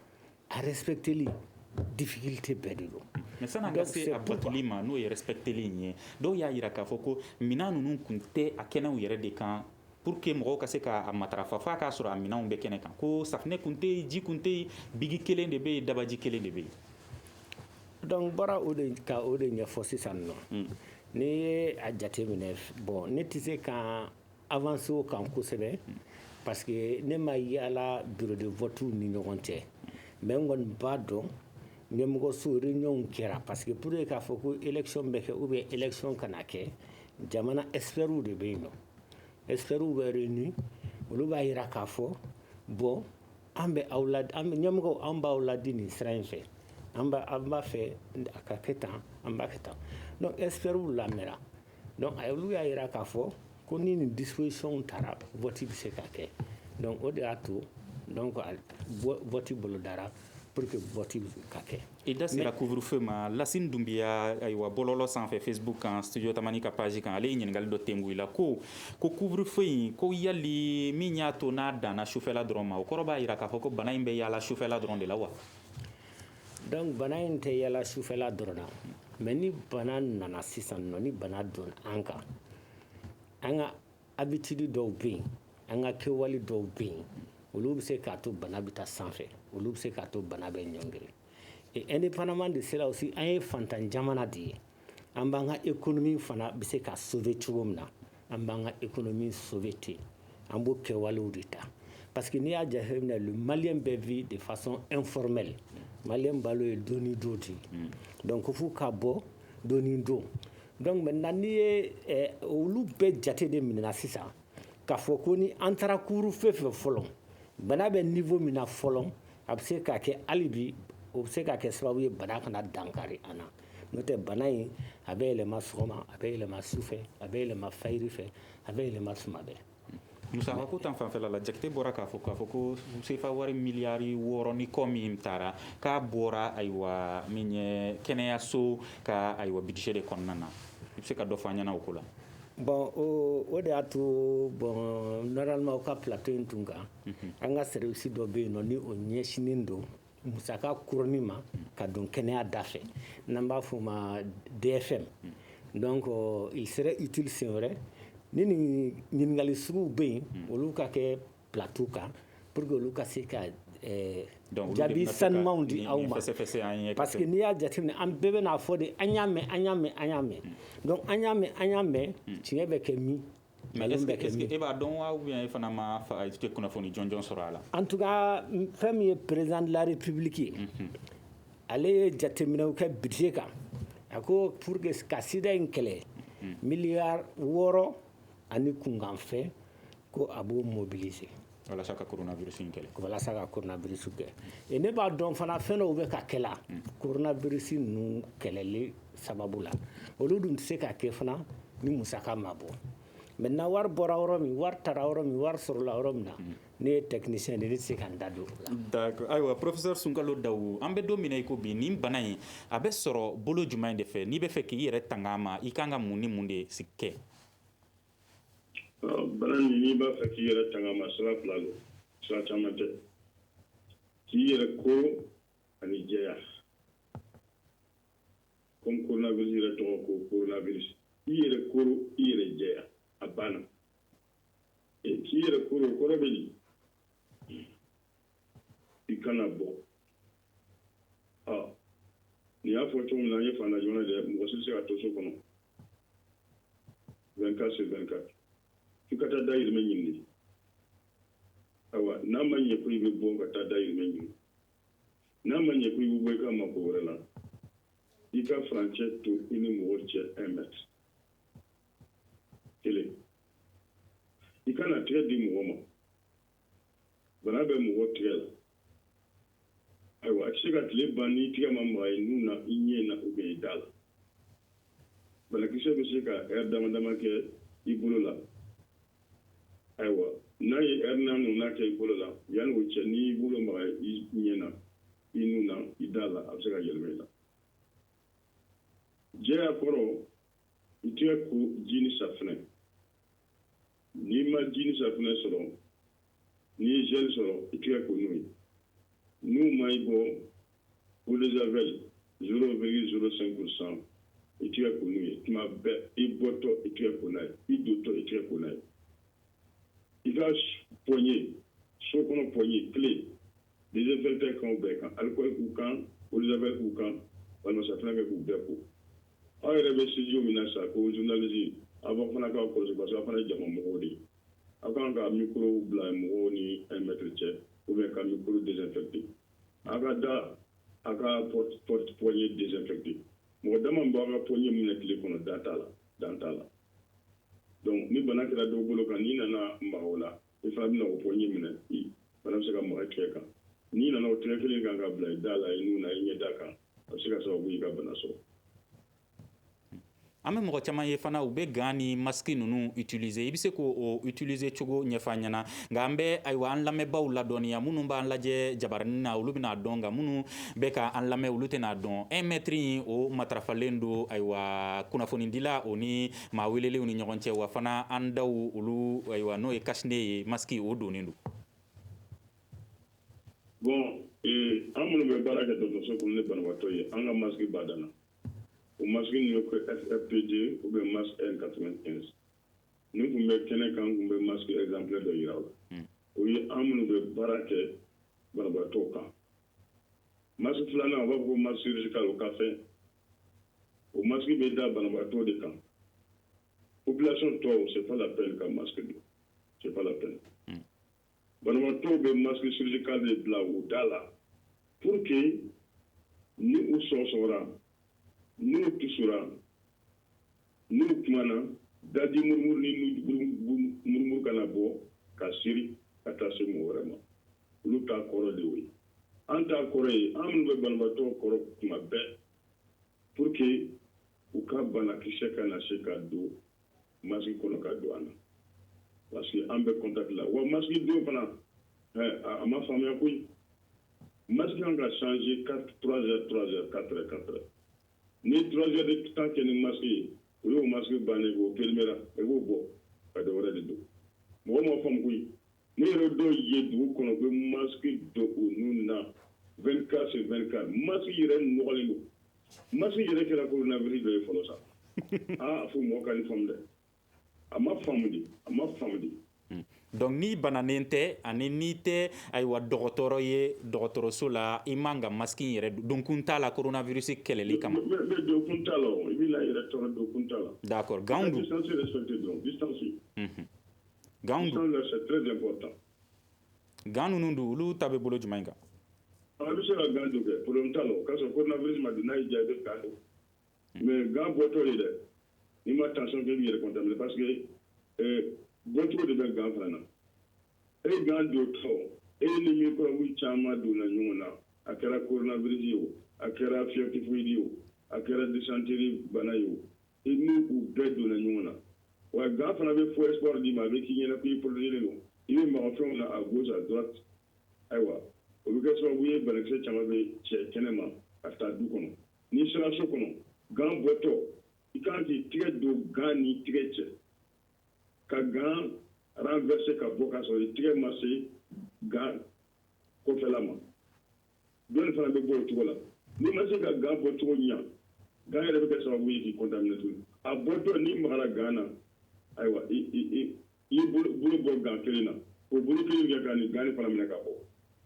a respecteli difficulté bɛɛ de don mais san'an ka se a batuli ma n'o ye respecteli in ye dɔw y'a yira k'a fɔ ko minɛn ninnu kun tɛ a kɛnɛw yɛrɛ de kan pour que mɔgɔw ka se k'a matarafa f'a k'a sɔrɔ a minɛnw bɛ kɛnɛ kan ko safinɛ kun tɛ yen ji kun tɛ yen bigi kelen de bɛ yen dabaji kelen de bɛ yen donc bɔra o de ka o de ɲɛfɔ sisan nɔ n'i ye a jateminɛ bon ne tɛ se ka avancer o kan kosɛbɛ parce que ne ma yala bureau de vote ni ɲɔgɔn cɛ mais n kɔni b'a dɔn ɲɛmɔgɔso réunion kɛra parce que pour k'a fɔ ko élection bɛ kɛ ou bien élection kana kɛ jamana experts de bɛ yen nɔ experts bɛ réuni olu b'a yira k'a fɔ bon an bɛ aw la ɲɛmɔgɔw an b'aw ladi nin sira in fɛ an b'a fɛ a ka kɛ tan an b'a kɛ tan donc experts lamɛnna donc olu y'a yira k'a fɔ ko ni nin disposition taara vote bɛ se ka kɛ donc o de y'a to donc vote bolodara pour que vote ka kɛ i da sera couvre-feu ma Lasine Doumbia ayiwa bɔlɔlɔ sanfɛ Facebook kan studio tamani ka page kan ale ye ɲininkali dɔ tɛngu i la ko couvre-feu in ko yali min y'a to n'a danna sufɛla dɔrɔn ma o kɔrɔ b'a yira k'a fɔ ko bana in bɛ yaala sufɛla dɔrɔn de la wa donc bana in tɛ yaala sufɛla dɔrɔn na mais ni bana nana sisan nɔ ni bana donna an kan an ka habitude dɔw bɛ yen an ka kɛwale dɔw bɛ yen olu bɛ se k'a to bana bɛ taa sanfɛ olu bɛ se k'a to bana bɛ ɲɔngiri et indépendamment de cela aussi an ye fantan jamana de ye an b'an ka économie fana bɛ se ka sauver cogo min na an b'an ka économie sauver ten an b'o kɛwalew de ta parce que n'i y'a jateminɛ le malien bɛ vit de façon informelle malien balo ye doni do de donc f'u ka bɔ doni do donc maintenant n'i ye olu bɛɛ jate de minɛna sisan k'a fɔ ko ni an taara couvre-feu fɛ fɔlɔ bana bɛ niveau min na fɔlɔ a bɛ se ka kɛ hali bi o bɛ se ka kɛ sababu ye bana kana dankari an na n'o tɛ bana in a bɛ yɛlɛma sɔgɔma a bɛ yɛlɛma sufɛ a bɛ yɛlɛma fayiri fɛ a bɛ yɛlɛma sumabɛ musaka ko tan fanfɛla la jakite bɔra k'a fɔ ko sefa wari miliyari 6 ni kɔ min taara k'a bɔra ayiwa min ye kɛnɛyaso ka ayiwa budget de kɔnɔna na i bɛ se ka dɔ fɔ an ɲɛna o ko la bon o de y'a to bon normalement o ka plateau in tun kan an ka service dɔ bɛ yen nɔ ni o ɲɛsinnen don musaka kuruni ma ka don kɛnɛya da fɛ n'an b'a fɔ o ma DFM donc il serait utile sen wɛrɛ ni nin ɲininkali suguw bɛ yen olu ka kɛ plateau kan pour que olu ka se ka jaabi sanumanw di aw ma parce que n'i y'a jateminɛ an bɛɛ bɛ n'a fɔ de an y'a mɛn an y'a mɛn an y'a mɛn donc an y'a mɛn tiɲɛ bɛ kɛ min mais est-ce que e b'a dɔn wa ou bien e fana ma kunnafoni jɔnjɔn sɔrɔ a la en tout cas fɛn min ye président de la république ye ale ye jateminɛw kɛ budget kan a ko pour que ka sida in kɛlɛ miliyari 6 ani kunkanfɛ ko a b'o mobiliser walasa ka coronavirus in kɛlɛ walasa ka coronavirus kɛ et ne b'a dɔn fana fɛn dɔw bɛ ka kɛ la coronavirus ninnu kɛlɛli sababu la olu dun tɛ se ka kɛ fana ni musaka ma bɔ maintenant wari bɔra yɔrɔ min wari taara yɔrɔ min wari sɔrɔla yɔrɔ min na ne ye technicien de ne tɛ se ka n da don o la d'accord ayiwa professeur Sunkalo Dawu an bɛ don min na i ko bi nin bana in a bɛ sɔrɔ bolo jumɛn de fɛ n'i bɛ fɛ k'i yɛrɛ tanga a ma i kan ka mun ni mun de kɛ bana nin n'i b'a fɛ k'i yɛrɛ tanga ma sira fila don sira caman tɛ k'i yɛrɛ koro ani jɛya comme coronavirus yɛrɛ tɔgɔ ko coronavirus i yɛrɛ koro i yɛrɛ jɛya a banna k'i yɛrɛ koro o kɔrɔ bɛ nin i kana bɔ nin y'a fɔ cogo min na an ye fanda jɔn dɛ mɔgɔ si tɛ se ka to so kɔnɔ 24/24 f'i ka taa dayirimɛ ɲini de ayiwa n'a ma ɲɛ ko i bɛ bɔ ka taa dayirimɛ ɲini n'a ma ɲɛ ko i bɛ bɔ i ka mako wɛrɛ la i ka furancɛ to i ni mɔgɔ cɛ 1 mètre kelen i kana tigɛ di mɔgɔ ma bana bɛ mɔgɔ tigɛ la ayiwa a tɛ se ka tile ban n'i tigɛ ma maga i nun na i ɲɛ na ou bien i da la banakisɛ bɛ se ka heure dama dama kɛ i bolo la ayiwa n'a ye naani n'a kɛ i bolo la yanni o cɛ n'i bolo maga i ɲɛ na i nun na i da la a bɛ se ka yɛlɛma i la jɛya kɔrɔ i tɛgɛ ko ji ni safunɛ n'i ma ji ni safunɛ sɔrɔ n'i ye gel sɔrɔ i tɛgɛ ko n'o ye n'u ma i bɔ eau de javel 0,05% i tɛgɛ ko n'o ye tuma bɛɛ i bɔtɔ i tɛgɛ ko n'a ye i dontɔ i tɛgɛ ko n'a ye i ka poignée so kɔnɔ poignée clé désinfectant kan bɛɛ kan alcool k'u kan eau de javel k'u kan walima safunɛ kɛ k'u bɛɛ ko aw yɛrɛ bɛ studio min na sa ko journaliste aw b'a fana k'aw kɔlɔsi parce que aw fana ye jama mɔgɔw de ye aw kan ka micro bila mɔgɔw ni 1 mètre cɛ ou bien ka micro désinfecté aw ka da aw ka porte poignée désinfecté mɔgɔ dama min b'aw ka poignée minɛ tile kɔnɔ dan t'a la donc ni bana kɛra dɔw bolo kan n'i nana maga o la i fana bɛna o poignée minɛ bana bɛ se ka maga tigɛ kan n'i nana o tigɛ kelen kan ka bila i da la i nun na i ɲɛ da kan a bɛ se ka sababu ye i ka bana sɔrɔ an bɛ mɔgɔ caman ye fana u bɛ gan ni masque ninnu utiliser i bɛ se k'o utiliser cogo ɲɛfɔ an ɲɛna nka an bɛ ayiwa an lamɛnbaaw ladɔnniya minnu b'an lajɛ jabarani na olu bɛna dɔn nka minnu bɛ ka an lamɛn olu tɛna dɔn 1 mètre in o matarafalen don ayiwa kunnafonidila o ni maa welelenw ni ɲɔgɔn cɛ wa fana an daw olu ayiwa n'o ye cache-nez ye masque o donnen don bon an minnu bɛ baara kɛ dɔgɔtɔrɔso kɔnɔ ni banabaatɔ ye an ka masque b'a dan na o masque ninnu ye ko FFP2 ou bien masque N95 ni kun bɛ kɛnɛ kan kun bɛ masque exemplaire dɔ yira o la o ye an minnu bɛ baara kɛ banabaatɔw kan masque filanan o b'a fɔ ko masque chirurgical o ka fɛn o masque bɛ da banabaatɔ de kan population tɔw c'est pas la peine ka masque don c'est pas la peine banabaatɔw bɛ masque chirurgical de bila u da la pour que ni u sɔgɔsɔgɔra n'u tusura n'u kumana daji murmuru ni murmuru kana bɔ ka siri ka taa se mɔgɔ wɛrɛ ma olu t'a kɔrɔ de ye an t'a kɔrɔ ye an minnu bɛ banabaatɔ kɔrɔ tuma bɛɛ pour que u ka banakisɛ kana se ka don masque kɔnɔ ka don an na parce que an bɛ contact la wa masque don fana a ma faamuya koyi masque kan ka changer 3 heures 4 heures ni 3 heures de temps kɛ ni masque ye o y'o masque bannen k'o perimera i b'o bɔ ka dɔ wɛrɛ de don mɔgɔ ma faamu koyi ne yɛrɛ dɔw ye dugu kɔnɔ u bɛ masque don u nun na 24/24 masque yɛrɛ nɔgɔlen don masque yɛrɛ kɛra coronavirus dɔ ye fɔlɔ sa fo mɔgɔ ka ni faamu dɛ a ma faamu de donc ni bananen tɛ ani n'i tɛ ayiwa dɔgɔtɔrɔ ye dɔgɔtɔrɔso la i man ka masque in yɛrɛ don kun t'a la coronavirus kɛlɛli kama mais don kun t'a la i b'i la yɛrɛ tɔɔrɔ don kun t'a la d'accord gants dun distance respectée dɔrɔn distance gants dun c'est très important gants ninnu dun olu ta bɛ bolo jumɛn kan i bɛ se ka gants don kɛ problème t'a la o k'a sɔrɔ coronavirus ma don n'a y'i diya i bɛ gants don mais gants bɔtɔ ye dɛ n'i ma tension kɛ i b'i yɛrɛ contaminer parce que bɔcogo de bɛ gants fana na e ye gants don tɔ e ni microbe caman donna ɲɔgɔn na a kɛra coronavirus ye o a kɛra fièvre typhoïde ye o a kɛra dysenterie bana ye o i ni u bɛɛ donna ɲɔgɔn na wa gants fana bɛ faux espoir d'i ma a bɛ k'i ɲɛna k'i protégé don i bɛ maga fɛnw na à gauche à droite ayiwa o bɛ kɛ sababu ye banakisɛ caman bɛ cɛ kɛnɛ ma ka taa du kɔnɔ n'i sera so kɔnɔ gants bɔtɔ i kan k'i tigɛ don gants ni tigɛ cɛ ka gants renverser ka bɔ ka sɔrɔ i tigɛ ma se gants kɔfɛla ma dɔnni fana bɛ bɔ o cogo la n'i ma se ka gants bɔ cogo ɲɛ gants yɛrɛ bɛ kɛ sababu ye k'i contaminer tuguni a bɔtɔ n'i magara gants na ayiwa i bolo bɔ gants kelen na o bolo kelen kɛ ka nin gants fana minɛ ka bɔ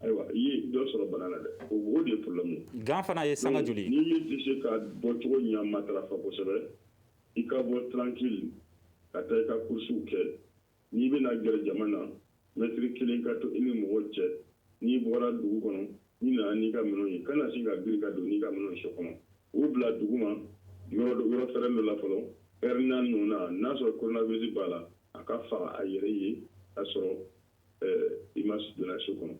ayiwa i ye dɔ sɔrɔ bana la dɛ o de ye problème ye gants fana ye sanga joli n'i tɛ se ka bɔ cogo ɲɛ matarafa kosɛbɛ i ka bɔ tranquille ka taa i ka courses kɛ n'i bɛna gɛrɛ jama na mètre kelen ka to i ni mɔgɔw cɛ n'i bɔra dugu kɔnɔ n'i nana n'i ka minɛnw ye kana sin ka girin ka don n'i ka minɛnw so kɔnɔ o bila dugu ma yɔrɔ fɛrɛn dɔ la fɔlɔ heure 4 ninnu na n'a sɔrɔ coronavirus b'a la a ka faga a yɛrɛ ye k'a sɔrɔ i ma donna so kɔnɔ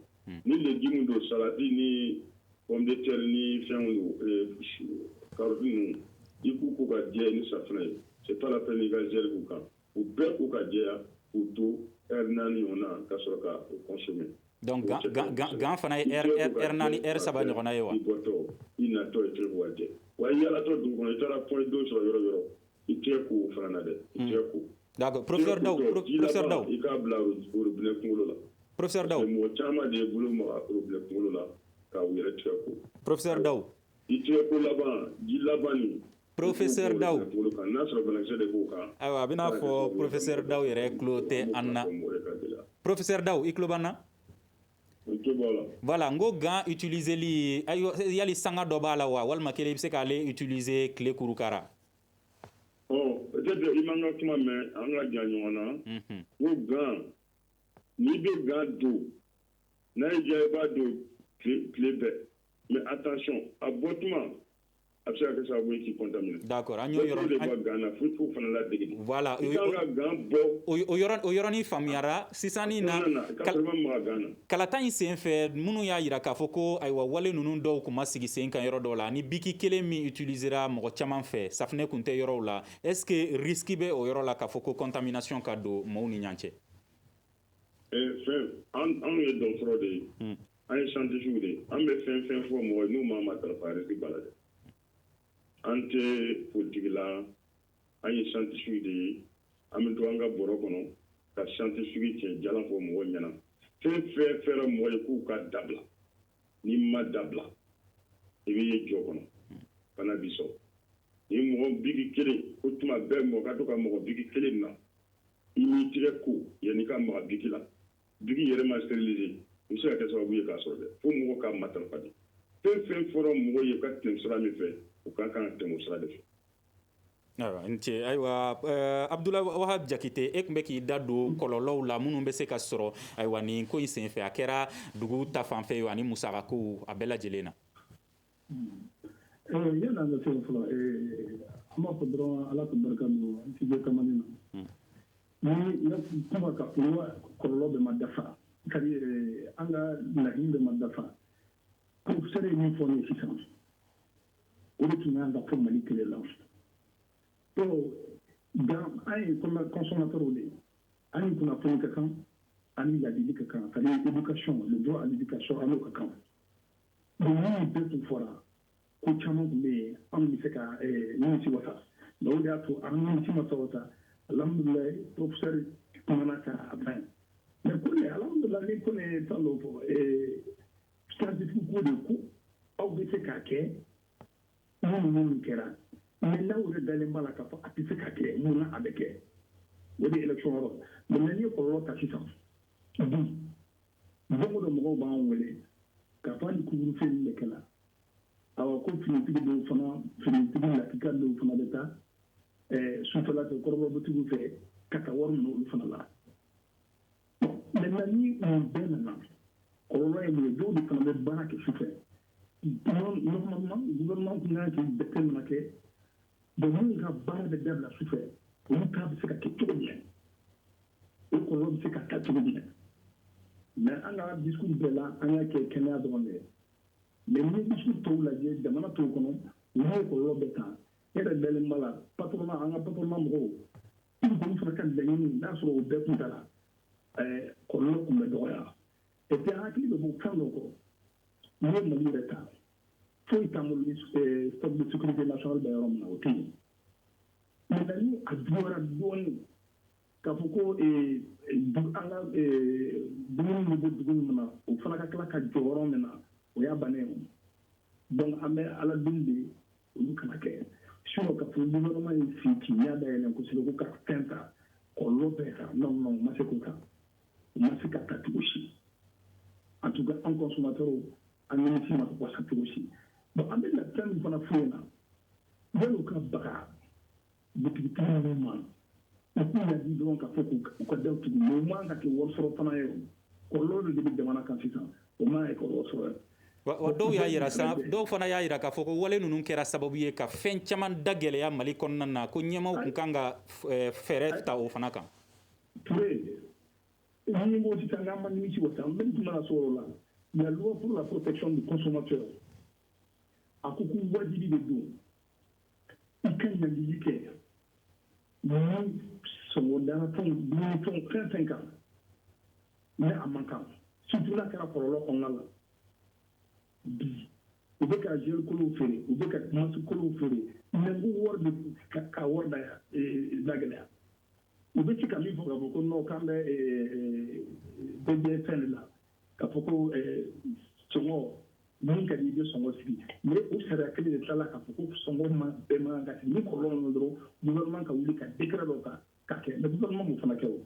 ni légumes don salati ni pomme de terre ni fɛnw don carottes ninnu i k'u ko ka jɛ ni safunɛ ye c'est pas la peine i ka gel k'u kan u bɛɛ ko ka jɛya k'u to naani ɲɔgɔn na ka sɔrɔ ka o consommer. Donc gan fana ye heure naani heure saba ɲɔgɔnna ye wa? I bɔtɔ i natɔ i tɛ waati wa i yalatɔ dugu kɔnɔ i taara point d'eau sɔrɔ yɔrɔ yɔrɔ i tɛ ko o fana na dɛ i tɛ ko. D'accord professeur Daw i k'a bila robinet kunkolo la. Professeur Daw mɔgɔ caman de ye bolo maga robinet kunkolo la ka u yɛrɛ tigɛ ko. Professeur Daw i tɛ ko laban ji laban nin. Professeur Daw n'a sɔrɔ banakisɛ de b'o kan. Ayiwa a bɛna fɔ professeur Daw yɛrɛ tulo tɛ an na. Professeur Daw i tulo b'an na? Voilà n ko gan utiliseli yali sanga dɔ b'a la wa walima kelen i bɛ se k'ale utiliser tile kuru kara? Peut-être i man ka kuma mɛn an ka jan ɲɔgɔn na ko gan n'i bɛ gan don n'a y'i diya i b'a don tile bɛɛ mais attention a bɔ tuma a bɛ se ka kɛ sababu ye k'i contaminer. D'accord an y'o yɔrɔ de bɔ gan na fo k'o fana ladege. Voilà i kan ka gan bɔ o yɔrɔnin faamuyara sisan nin na kalata in sen fɛ minnu y'a yira k'a fɔ ko ayiwa wale ninnu dɔw tun ma sigi sen kan yɔrɔ dɔw la ni biki kelen min utilisera mɔgɔ caman fɛ safunɛ tun tɛ yɔrɔw la est-ce que risque bɛ o yɔrɔ la k'a fɔ ko contamination ka don maaw ni ɲɔgɔn cɛ? Fɛn anw ye dɔgɔtɔrɔ de ye an ye scientifique de ye an bɛ fɛn fɛn fɔ mɔgɔ ye n'u ma matarafa risque b'a la dɛ. An tɛ politique la an ye scientifique de ye an bɛ to an ka bɔrɔ kɔnɔ ka scientifique tiɲɛ jalan fɔ mɔgɔw ɲɛna fɛn fɛn fɛra mɔgɔ ye k'u ka dabila n'i ma dabila i bɛ ye jɔ kɔnɔ bana b'i sɔrɔ ni mɔgɔ bigi kelen ko tuma bɛɛ mɔgɔ ka to ka mɔgɔ bigi kelen na i m'i tigɛ ko yanni ka maga bigi la bigi yɛrɛ ma stériliser i bɛ se ka kɛ sababu ye k'a sɔrɔ dɛ fo mɔgɔ ka matarafa de fɛn fɛn fɔra mɔgɔ ye ka tɛmɛ sira min fɛ u ka kan ka tɛmɛ o sira de fɛ. Ayiwa n cɛ ayiwa Abdulayi Wahab Jakite e tun bɛ k'i da don kɔlɔlɔw la minnu bɛ se ka sɔrɔ ayiwa nin ko in senfɛ a kɛra dugu ta fanfɛ ye ani musakakow a bɛɛ lajɛlen na. Yani an ka se o fɔlɔ an b'a fɔ dɔrɔn Ala ka barika don studio Tamani na ni kuma ka kɔlɔlɔ bɛɛ ma dafa c'est-à-dire an ka laɲini bɛɛ ma dafa professeur ye min fɔ ne ye sisan o de tun y'an ka fɔ Mali kɛlɛ la. Dan an ye consommateurs de ye an ye kunnafoni ka kan ani ladili ka kan c'est-à-dire éducation le droit à l'éducation an n'o ka kan donc minnu bɛɛ tun fɔra ko caman tun bɛ yen anw bɛ se ka nimisi wasa mais o de y'a to an nimisi ma se wasa alhamdulilayi professeur kumana k'a fɛn mais ko ne alhamdulilayi ni ko ne ye fɛn dɔ fɔ scientifique ko de ko aw bɛ se k'a kɛ minnu kɛra mais n'aw yɛrɛ dalen b'a la k'a fɔ a tɛ se ka kɛ mun na a bɛ kɛ o de ye élection yɔrɔ mais n'i ye kɔlɔlɔ ta sisan bi don o don mɔgɔw b'an wele k'a fɔ hali couvre-feu min bɛ kɛ la awɔ ko finitigi dɔw fana finitigi latika dɔw fana bɛ taa sufɛla fɛ kɔrɔbɔrɔtigiw fɛ ka taa wari minɛ olu fana la maintenant ni nin bɛɛ nana kɔlɔlɔ ye mun ye dɔw de fana bɛ baara kɛ sufɛ normalement gouvernement tun kan k'i bɛɛ mana kɛ donc minnu ka baara bɛ dabila sufɛ olu ta bɛ se ka kɛ cogo min o kɔlɔlɔ bɛ se ka taa cogo min mais an ka discours bɛɛ la an y'a kɛ kɛnɛya dɔrɔn de mais ni discours tɔw lajɛ jamana tɔw kɔnɔ olu ye kɔlɔlɔ bɛɛ ta e yɛrɛ dalen b'a la patronat an ka patronat mɔgɔw olu fana ka laɲini n'a sɔrɔ o bɛɛ tun t'a la kɔlɔlɔ tun bɛ dɔgɔya et puis an hakili bɛ bɔ fɛn dɔ kɔ n'i ye Mali yɛrɛ ta foyi t'an bolo stock de sécurité nationale bɛ yɔrɔ min na o tɛ yen maintenant ni a juguyara dɔɔnin k'a fɔ ko an ka dumuni bɛ bɔ dugu min na o fana ka tila ka jɔ yɔrɔ min na o y'a bannen ye donc an bɛ ala deli de olu kana kɛ sinon k'a fɔ gouvernement ye sigi n'i y'a dayɛlɛn kosɛbɛ ko ka fɛn ta kɔlɔlɔ bɛɛ kan non non u ma se k'o ta u ma se ka ta cogo si en tout cas an consommateurs an nimisi ma wasa cogo si bon an bɛ na fɛn min fana f'u ɲɛna yan'u ka baga butigitigi ninnu ma u k'u ladi dɔrɔn k'a fɔ k'u ka daw tugu mais o man ka kɛ wari sɔrɔ fana ye o kɔlɔlɔ de bɛ jamana kan sisan o man ka kɛ wari sɔrɔ ye. wa dɔw y'a yira dɔw fana y'a yira k'a fɔ ko wale ninnu kɛra sababu ye ka fɛn caman da gɛlɛya Mali kɔnɔna na ko ɲɛmaaw tun kan ka fɛɛrɛ ta o fana kan. Touré ni ko sisan n'an ma nimisi wasa an bɛ tun mana sɔrɔ o la la loi pour la protection du consommateur a ko ko wajibi de don i ka ɲangili kɛ ni sɔngɔdara fɛn fɛn kan mais a man kan surtout n'a kɛra kɔlɔlɔ kɔnɔna la bi u bɛ ka gel kolow feere u bɛ ka masu kolow feere mais n ko wari bɛ ka wari da gɛlɛya u bɛ se ka min fɔ ka fɔ ko non k'an bɛ bɛɛ fɛn de la ka fɔ ko sɔngɔ min ka di i bɛ sɔngɔ sigi mais o sariya kelen de tilala k'a fɔ ko sɔngɔ bɛɛ man kan ka sigi ni kɔlɔlɔ ninnu dɔrɔn gouvernement ka wuli ka décret dɔ ta ka kɛ mais gouvernement m'o fana kɛ o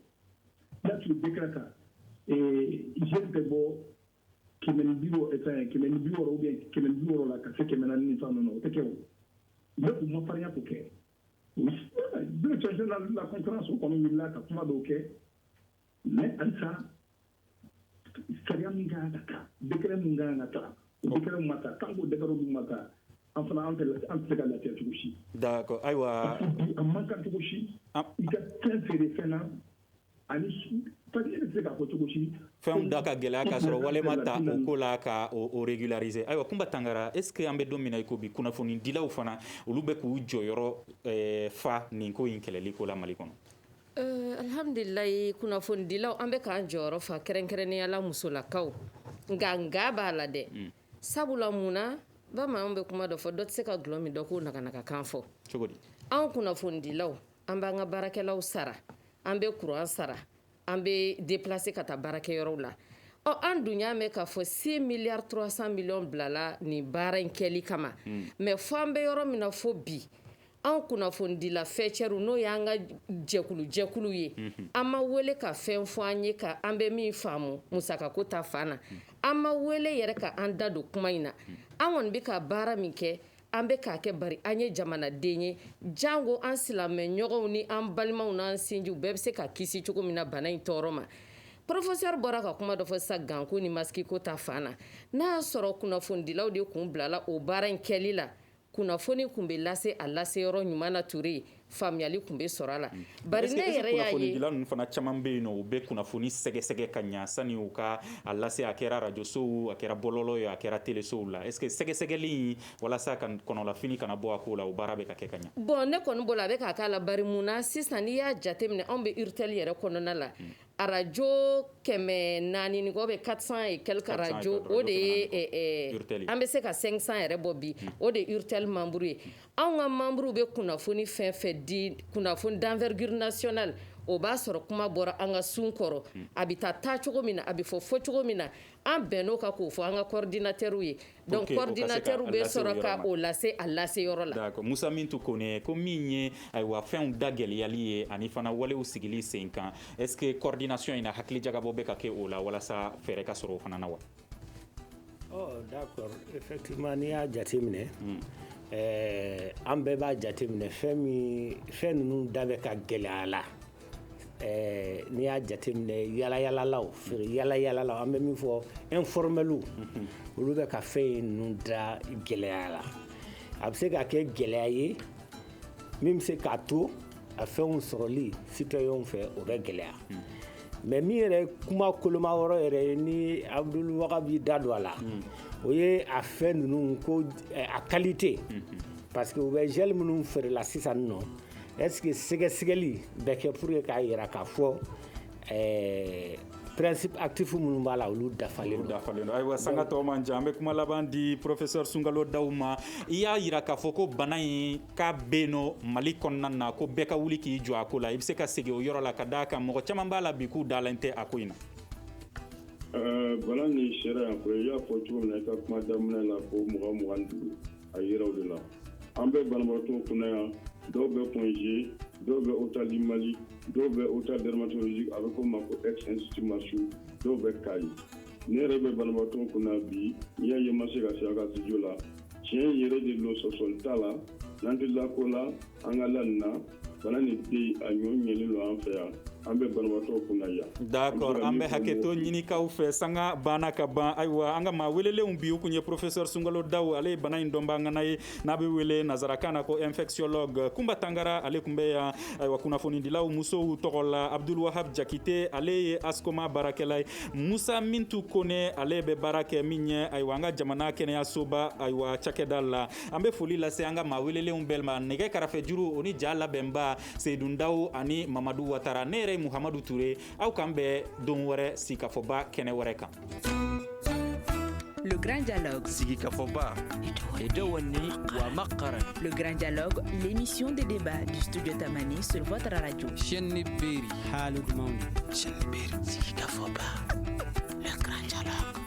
n'a tun ye décret ta jeune tɛ bɔ 160 ou bien 160 la ka se 400 ni fɛn ninnu o tɛ kɛ o mais u ma farinya k'o kɛ bɛɛ changer la concurrence o kɔni wulila ka kuma dɔw kɛ mais halisa sariya min kan ka ta décret min kan ka ta o décret ma ta tant que décret min ma ta an fana an tɛ se ka lafiya cogo si. D'accord ayiwa. a man kan cogo si i ka fɛn feere fɛn na ani parce que e tɛ se k'a fɔ cogo si. fɛnw da ka gɛlɛya k'a sɔrɔ wale ma ta o ko la ka o régulariser ayiwa Kunba Tangara est ce que an bɛ don min na i ko bi kunnafoni dilaw fana olu bɛ k'u jɔyɔrɔ fa nin ko in kɛlɛli ko la Mali kɔnɔ. Alhamdulilayi kunnafoni dilaw an bɛ k'an jɔyɔrɔ fa kɛrɛnkɛrɛnnenya la musolakaw nka b'a la dɛ sabula mun na bamananw bɛ kuma dɔ fɔ dɔ tɛ se ka dulɔ min dɔ k'o nakanakakan fɔ cogo di anw kunnafoni dilaw an b'an ka baarakɛlaw sara an bɛ courant sara an bɛ déplacer ka taa baarakɛyɔrɔw la an dun y'a mɛn k'a fɔ 6 milliards 300 millions bilala nin baara in kɛli kama mais fɔ an bɛ yɔrɔ min na fo bi an kunnafonidila fɛcɛriw n'o y'an ka jɛkulu ye an ma wele ka fɛn fɔ an ye ka an bɛ min faamu musakako ta fan na an ma wele yɛrɛ ka an da don kuma in na an kɔni bɛ ka baara min kɛ an bɛ k'a kɛ bari an ye jamanaden ye jango an silamɛ ɲɔgɔnw ni an balimaw n'an sinjiw bɛɛ bɛ se ka kisi cogo min na bana in tɔɔrɔ ma professeur bɔra ka kuma dɔ fɔ sisan ganko ni maskiko ta fan na n'a y'a sɔrɔ kunnafonidilaw de kun bilala o baara in kɛli la kunnafoni kun bɛ lase a laseyɔrɔ ɲuman na Ture faamuyali kun bɛ sɔrɔ a la bari ne yɛrɛ y'a ye kunnafonidila ninnu fana caman bɛ yen nɔ u bɛ kunnafoni sɛgɛsɛgɛ ka ɲa sani u ka a lase a kɛra rajosow a kɛra bɔlɔlɔ ye a kɛra telesow la est-ce que sɛgɛsɛgɛli in walasa ka kɔnɔlafini kana bɔ a ko la o baara bɛ ka kɛ ka ɲa bon ne kɔni bolo a bɛ k'a k'a la bari mun na sisan n'i y'a jateminɛ anw bɛ urtel yɛrɛ kɔnɔna la arajo 400 ni kɔ bɛ 400 et quelques radio o de ye an bɛ se ka 500 yɛrɛ bɔ bi o de ye urtel membre ye anw ka membre bɛ kunnafoni fɛn fɛn di kunnafoni d'envergure nationale o b'a sɔrɔ kuma bɔra an ka sun kɔrɔ a bɛ taa cogo min na a bɛ fɔ cogo min na an bɛnn'o kan k'o fɔ an ka coordinateur ye donc coordinateur bɛ sɔrɔ ka o lase a laseyɔrɔ la. d'accord Musa Mintu Kone ko min ye ayiwa fɛnw da gɛlɛyali ye ani fana walew sigili sen kan est ce que coordination in na hakili jagabɔ bɛ ka kɛ o la walasa fɛɛrɛ ka sɔrɔ o fana na wa. d'accord effectivement n'i y'a jateminɛ an bɛɛ b'a jateminɛ fɛn ninnu da bɛ ka gɛlɛya la n'i y'a jateminɛ yalayalalaw feere yalayalalaw an bɛ min fɔ informeliw olu bɛ ka fɛn ninnu da gɛlɛya la a bɛ se ka kɛ gɛlɛya ye min bɛ se k'a to a fɛnw sɔrɔli citoyenw fɛ o bɛ gɛlɛya mais min yɛrɛ kuma koloma wɔrɔ yɛrɛ ye ni Abdul Wagabi da don a la o ye a fɛn ninnu ko a qualité parce que u bɛ gel minnu feere la sisan nɔ est-ce que sɛgɛsɛgɛli bɛ kɛ pour que k'a yira k'a fɔ principe actif minnu b'a la olu dafalen don ayiwa sanga tɔ man jan an bɛ kuma laban di professeur Sunkalo Dawu ma i y'a yira k'a fɔ ko bana in k'a bɛ yen nɔ Mali kɔnɔna na ko bɛɛ ka wuli k'i jɔ a ko la i bɛ se ka segin o yɔrɔ la ka d'a kan mɔgɔ caman b'a la bi k'u dalen tɛ a ko in na. bana ni sariya yan fɔ i y'a fɔ cogo min na i ka kuma daminɛ la ko 20-25 a yira o de la an bɛ banabagatɔw kunna yan dɔw bɛ congé dɔw bɛ hôpital du Mali dɔw bɛ hôpital dermatologique a bɛ fɔ o ma ko ex-institut Masu dɔw bɛ Kayi ne yɛrɛ bɛ banabagatɔw kunna bi n'i y'a ye n ma se ka se a ka studio la tiɲɛ yɛrɛ de don sɔsɔli t'a la n'an tɛ lako la an ka la nin na bana nin bɛ yen a ɲɔ ɲɛlen don an fɛ yan an bɛ banabagatɔw kunna yan. d'accord an bɛ hakɛto ɲinikaw fɛ sanga banna ka ban ayiwa an ka maa welelenw bi u kun ye professeur Sunkalo Dawu ale ye bana in dɔnbagana ye n'a bɛ wele nazarakan na ko infectiologue Kunba Tangara ale kun bɛ yan ayiwa kunnafonidilaw musow tɔgɔ la Abdul Wahab Jakite ale ye ASCOMA baarakɛla ye Musa Mintu Kone ale bɛ baara kɛ min ye ayiwa an ka jamana kɛnɛyasoba ayiwa cakɛda la an bɛ foli lase an ka maa welelenw bɛɛ ma nɛgɛ kɛrɛfɛ juru o ni ja labɛnba Seydou Ndaw ani Mamadu Watara ne yɛrɛ ye Muhammadu Touré aw kan bɛ don wɛrɛ Sigikafoba kɛnɛ wɛrɛ kan. Le Grand Dialogue. Sigikafoba. Edewani wa makaran. Le Grand Dialogue, l'émission de débat du studio Tamani sur votre radio. Chaîne Beri. Halud Mauni. Chaîne Beri. Sigikafoba. Le Grand Dialogue.